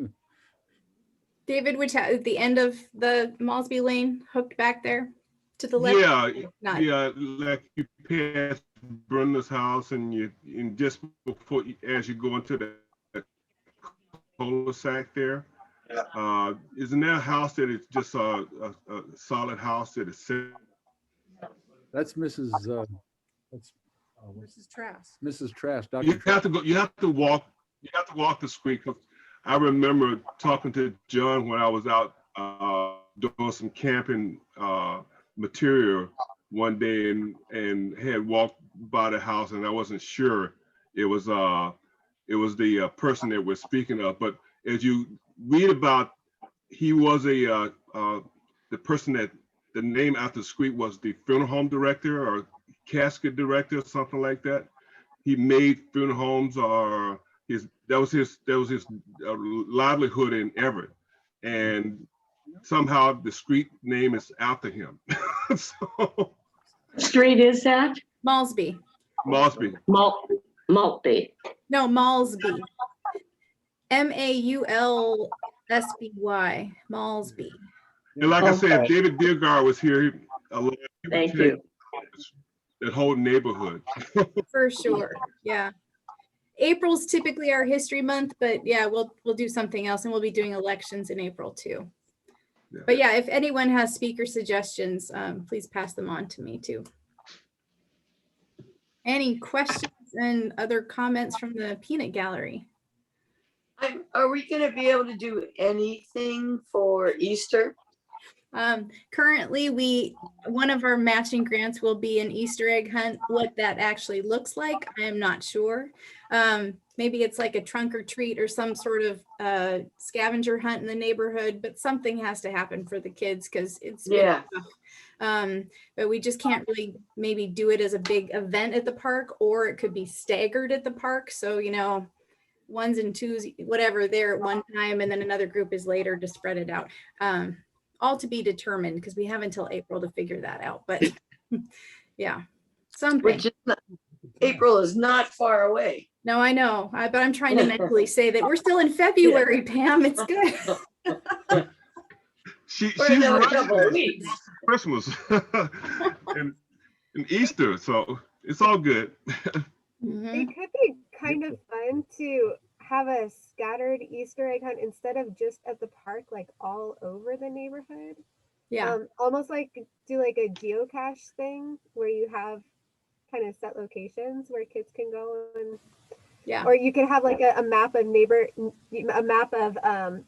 Speaker 1: David, which at the end of the Malsby Lane, hooked back there to the left?
Speaker 14: Yeah, like you pass Brenda's house and just before as you go into the cul-de-sac there. Isn't there a house that is just a solid house that is set?
Speaker 5: That's Mrs.
Speaker 8: Mrs. Trask.
Speaker 5: Mrs. Trask. Dr.
Speaker 14: You have to walk the street. I remember talking to John when I was out doing some camping material one day and had walked by the house, and I wasn't sure it was the person that we're speaking of. But as you read about, he was the person that the name after the street was the funeral home director or casket director or something like that. He made funeral homes, or that was his livelihood in Everett, and somehow the street name is after him. So,
Speaker 15: what street is that?
Speaker 1: Malsby.
Speaker 15: Maltby.
Speaker 1: No, Malsby. Maulsby. Malsby.
Speaker 14: And like I said, David Deargard was here.
Speaker 15: Thank you.
Speaker 14: That whole neighborhood.
Speaker 1: For sure. Yeah. April's typically our history month, but yeah, we'll do something else, and we'll be doing elections in April too. Yeah. But yeah, if anyone has speaker suggestions, please pass them on to me too. Any questions and other comments from the peanut gallery?
Speaker 4: Are we going to be able to do anything for Easter?
Speaker 1: Currently, one of our matching grants will be an Easter egg hunt. What that actually looks like, I am not sure. Maybe it's like a trunk or treat or some sort of scavenger hunt in the neighborhood, but something has to happen for the kids because it's but we just can't really maybe do it as a big event at the park, or it could be staggered at the park. So, you know, ones and twos, whatever, there at one time, and then another group is later to spread it out. All to be determined because we have until April to figure that out. But yeah, something.
Speaker 4: April is not far away.
Speaker 1: No, I know, but I'm trying to mentally say that we're still in February, Pam. It's good.
Speaker 14: She's right. Christmas and Easter, so it's all good.
Speaker 13: It could be kind of fun to have a scattered Easter egg hunt instead of just at the park, like all over the neighborhood.
Speaker 1: Yeah.
Speaker 13: Almost like do like a geocache thing where you have kind of set locations where kids can go and
Speaker 1: Yeah.
Speaker 13: Or you could have like a map of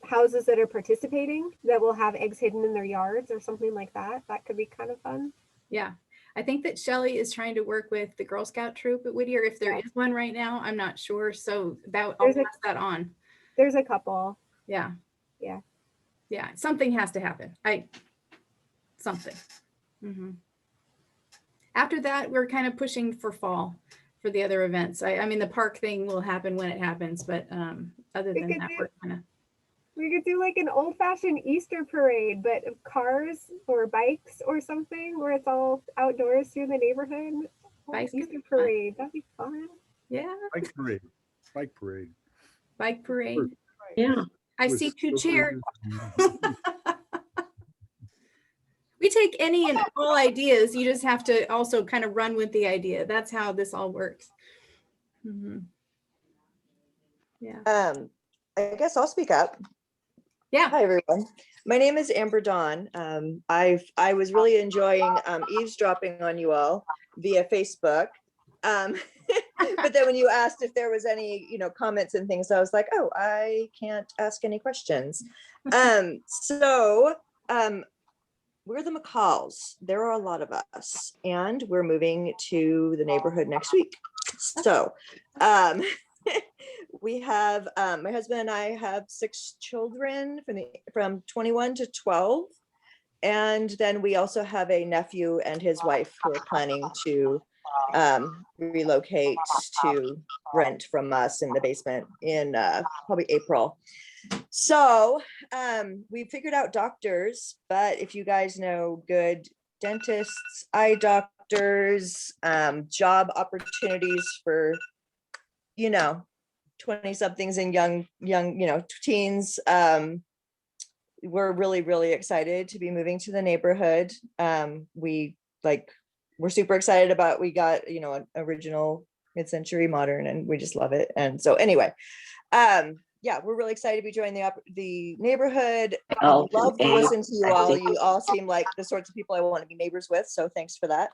Speaker 13: houses that are participating that will have eggs hidden in their yards or something like that. That could be kind of fun.
Speaker 1: Yeah. I think that Shelley is trying to work with the Girl Scout troop at Whittier. If there is one right now, I'm not sure. So that I'll pass that on.
Speaker 13: There's a couple.
Speaker 1: Yeah.
Speaker 13: Yeah.
Speaker 1: Yeah. Something has to happen. Something. After that, we're kind of pushing for fall for the other events. I mean, the park thing will happen when it happens, but other than that, we're kind of.
Speaker 13: We could do like an old-fashioned Easter parade, but of cars or bikes or something, where it's all outdoors through the neighborhood. Easter parade, that'd be fun.
Speaker 1: Yeah.
Speaker 5: Bike parade. Bike parade.
Speaker 1: Bike parade.
Speaker 15: Yeah.
Speaker 1: I see two chairs. We take any and all ideas. You just have to also kind of run with the idea. That's how this all works. Yeah.
Speaker 18: I guess I'll speak up.
Speaker 1: Yeah.
Speaker 18: Hi, everyone. My name is Amber Dawn. I was really enjoying eavesdropping on you all via Facebook. But then when you asked if there was any, comments and things, I was like, oh, I can't ask any questions. We're the McCalls. There are a lot of us, and we're moving to the neighborhood next week. So we have, my husband and I have 6 children from 21 to 12. And then we also have a nephew and his wife who are planning to relocate to rent from us in the basement in probably April. So we figured out doctors, but if you guys know good dentists, eye doctors, job opportunities for, 20 somethings and young, teens, we're really, really excited to be moving to the neighborhood. We're super excited about, we got, an original mid-century modern, and we just love it. And so anyway, yeah, we're really excited to be joining the neighborhood. I love to listen to you all. You all seem like the sorts of people I want to be neighbors with. So thanks for that.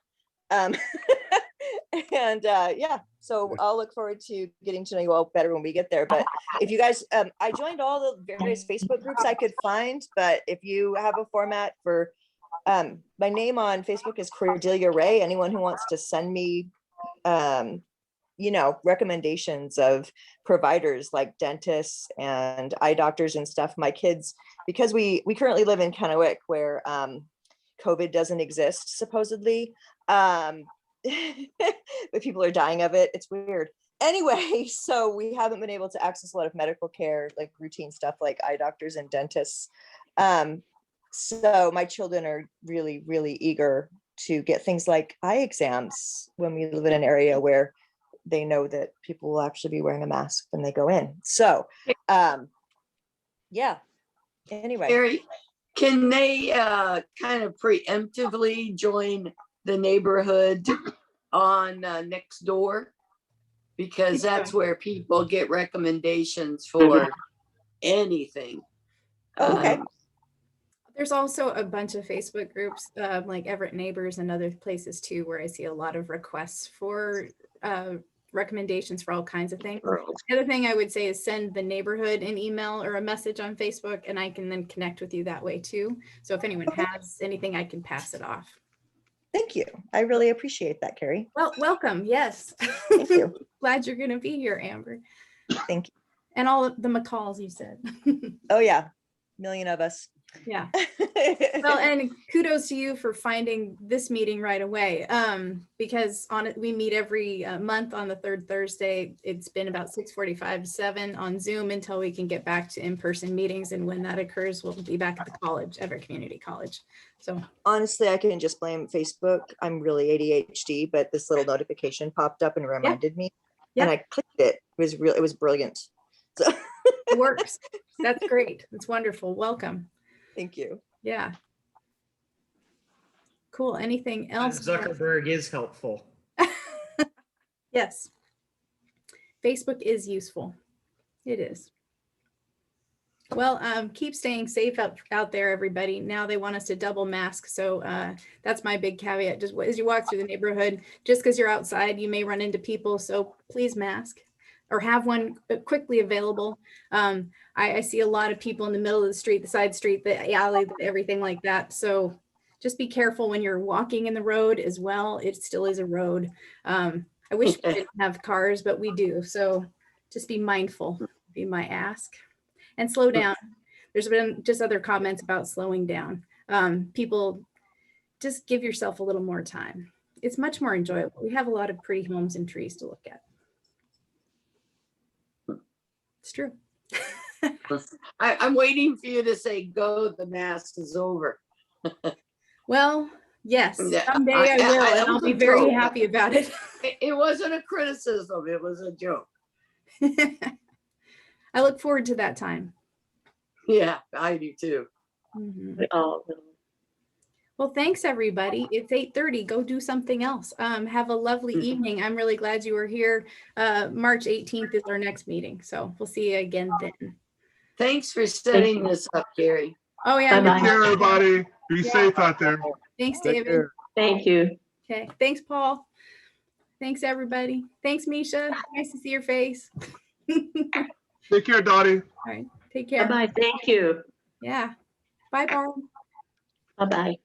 Speaker 18: Yeah, so I'll look forward to getting to know you all better when we get there. But if you guys, I joined all the various Facebook groups I could find, but if you have a format for, my name on Facebook is Cordelia Ray. Anyone who wants to send me, recommendations of providers like dentists and eye doctors and stuff. My kids, because we currently live in Kennewick where COVID doesn't exist supposedly, but people are dying of it. It's weird. Anyway, so we haven't been able to access a lot of medical care, like routine stuff like eye doctors and dentists. So my children are really, really eager to get things like eye exams when we live in an area where they know that people will actually be wearing a mask when they go in. So, yeah, anyway.
Speaker 4: Carrie, can they kind of preemptively join the neighborhood on next door? Because that's where people get recommendations for anything.
Speaker 18: Okay.
Speaker 1: There's also a bunch of Facebook groups like Everett Neighbors and other places too, where I see a lot of requests for recommendations for all kinds of things. The other thing I would say is send the neighborhood an email or a message on Facebook, and I can then connect with you that way too. So if anyone has anything, I can pass it off.
Speaker 18: Thank you. I really appreciate that, Carrie.
Speaker 1: Well, welcome. Yes.
Speaker 18: Thank you.
Speaker 1: Glad you're going to be here, Amber.
Speaker 18: Thank you.
Speaker 1: And all of the McCalls you said.
Speaker 18: Oh yeah, million of us.
Speaker 1: Yeah. Well, and kudos to you for finding this meeting right away. Because we meet every month on the third Thursday. It's been about 6:45 to 7 on Zoom until we can get back to in-person meetings. And when that occurs, we'll be back at the college, Everett Community College. So
Speaker 18: honestly, I can just blame Facebook. I'm really ADHD, but this little notification popped up and reminded me, and I clicked it. It was brilliant. So
Speaker 1: it works. That's great. That's wonderful. Welcome.
Speaker 18: Thank you.
Speaker 1: Yeah. Cool. Anything else?
Speaker 10: Zuckerberg is helpful.
Speaker 1: Yes. Facebook is useful. It is. Well, keep staying safe out there, everybody. Now they want us to double mask. So that's my big caveat. Just as you walk through the neighborhood, just because you're outside, you may run into people. So please mask. or have one quickly available. I see a lot of people in the middle of the street, the side street, the alley, everything like that. So just be careful when you're walking in the road as well. It still is a road. I wish we didn't have cars, but we do. So just be mindful, be my ask. And slow down. There's been just other comments about slowing down. People, just give yourself a little more time. It's much more enjoyable. We have a lot of pretty homes and trees to look at. It's true.
Speaker 4: I'm waiting for you to say, go, the mask is over.
Speaker 1: Well, yes,
Speaker 4: Yeah,
Speaker 1: someday I will, and
Speaker 4: that
Speaker 1: I'll
Speaker 4: was
Speaker 1: be
Speaker 4: a
Speaker 1: very
Speaker 4: joke.
Speaker 1: happy about it.
Speaker 4: It wasn't a criticism, it was a joke.
Speaker 1: I look forward to that time.
Speaker 4: Yeah, I do too.
Speaker 1: Mhm.
Speaker 15: Oh,
Speaker 1: Well, thanks everybody. It's 8:30. Go do something else. Have a lovely evening. I'm really glad you were here. March 18th is our next meeting. So we'll see you again then.
Speaker 4: Thanks for setting this up, Gary.
Speaker 1: Oh yeah.
Speaker 14: Take care, everybody. Be
Speaker 1: Yeah.
Speaker 14: safe out there.
Speaker 1: Thanks,
Speaker 5: Take
Speaker 1: David.
Speaker 5: care.
Speaker 15: thank you.
Speaker 1: Okay. Thanks, Paul. Thanks, everybody. Thanks, Misha. Nice to see your face. All
Speaker 14: Take care, Dottie.
Speaker 1: right. Take care.
Speaker 15: Bye-bye, thank you.
Speaker 1: Yeah. Bye, Barb.
Speaker 15: Bye-bye.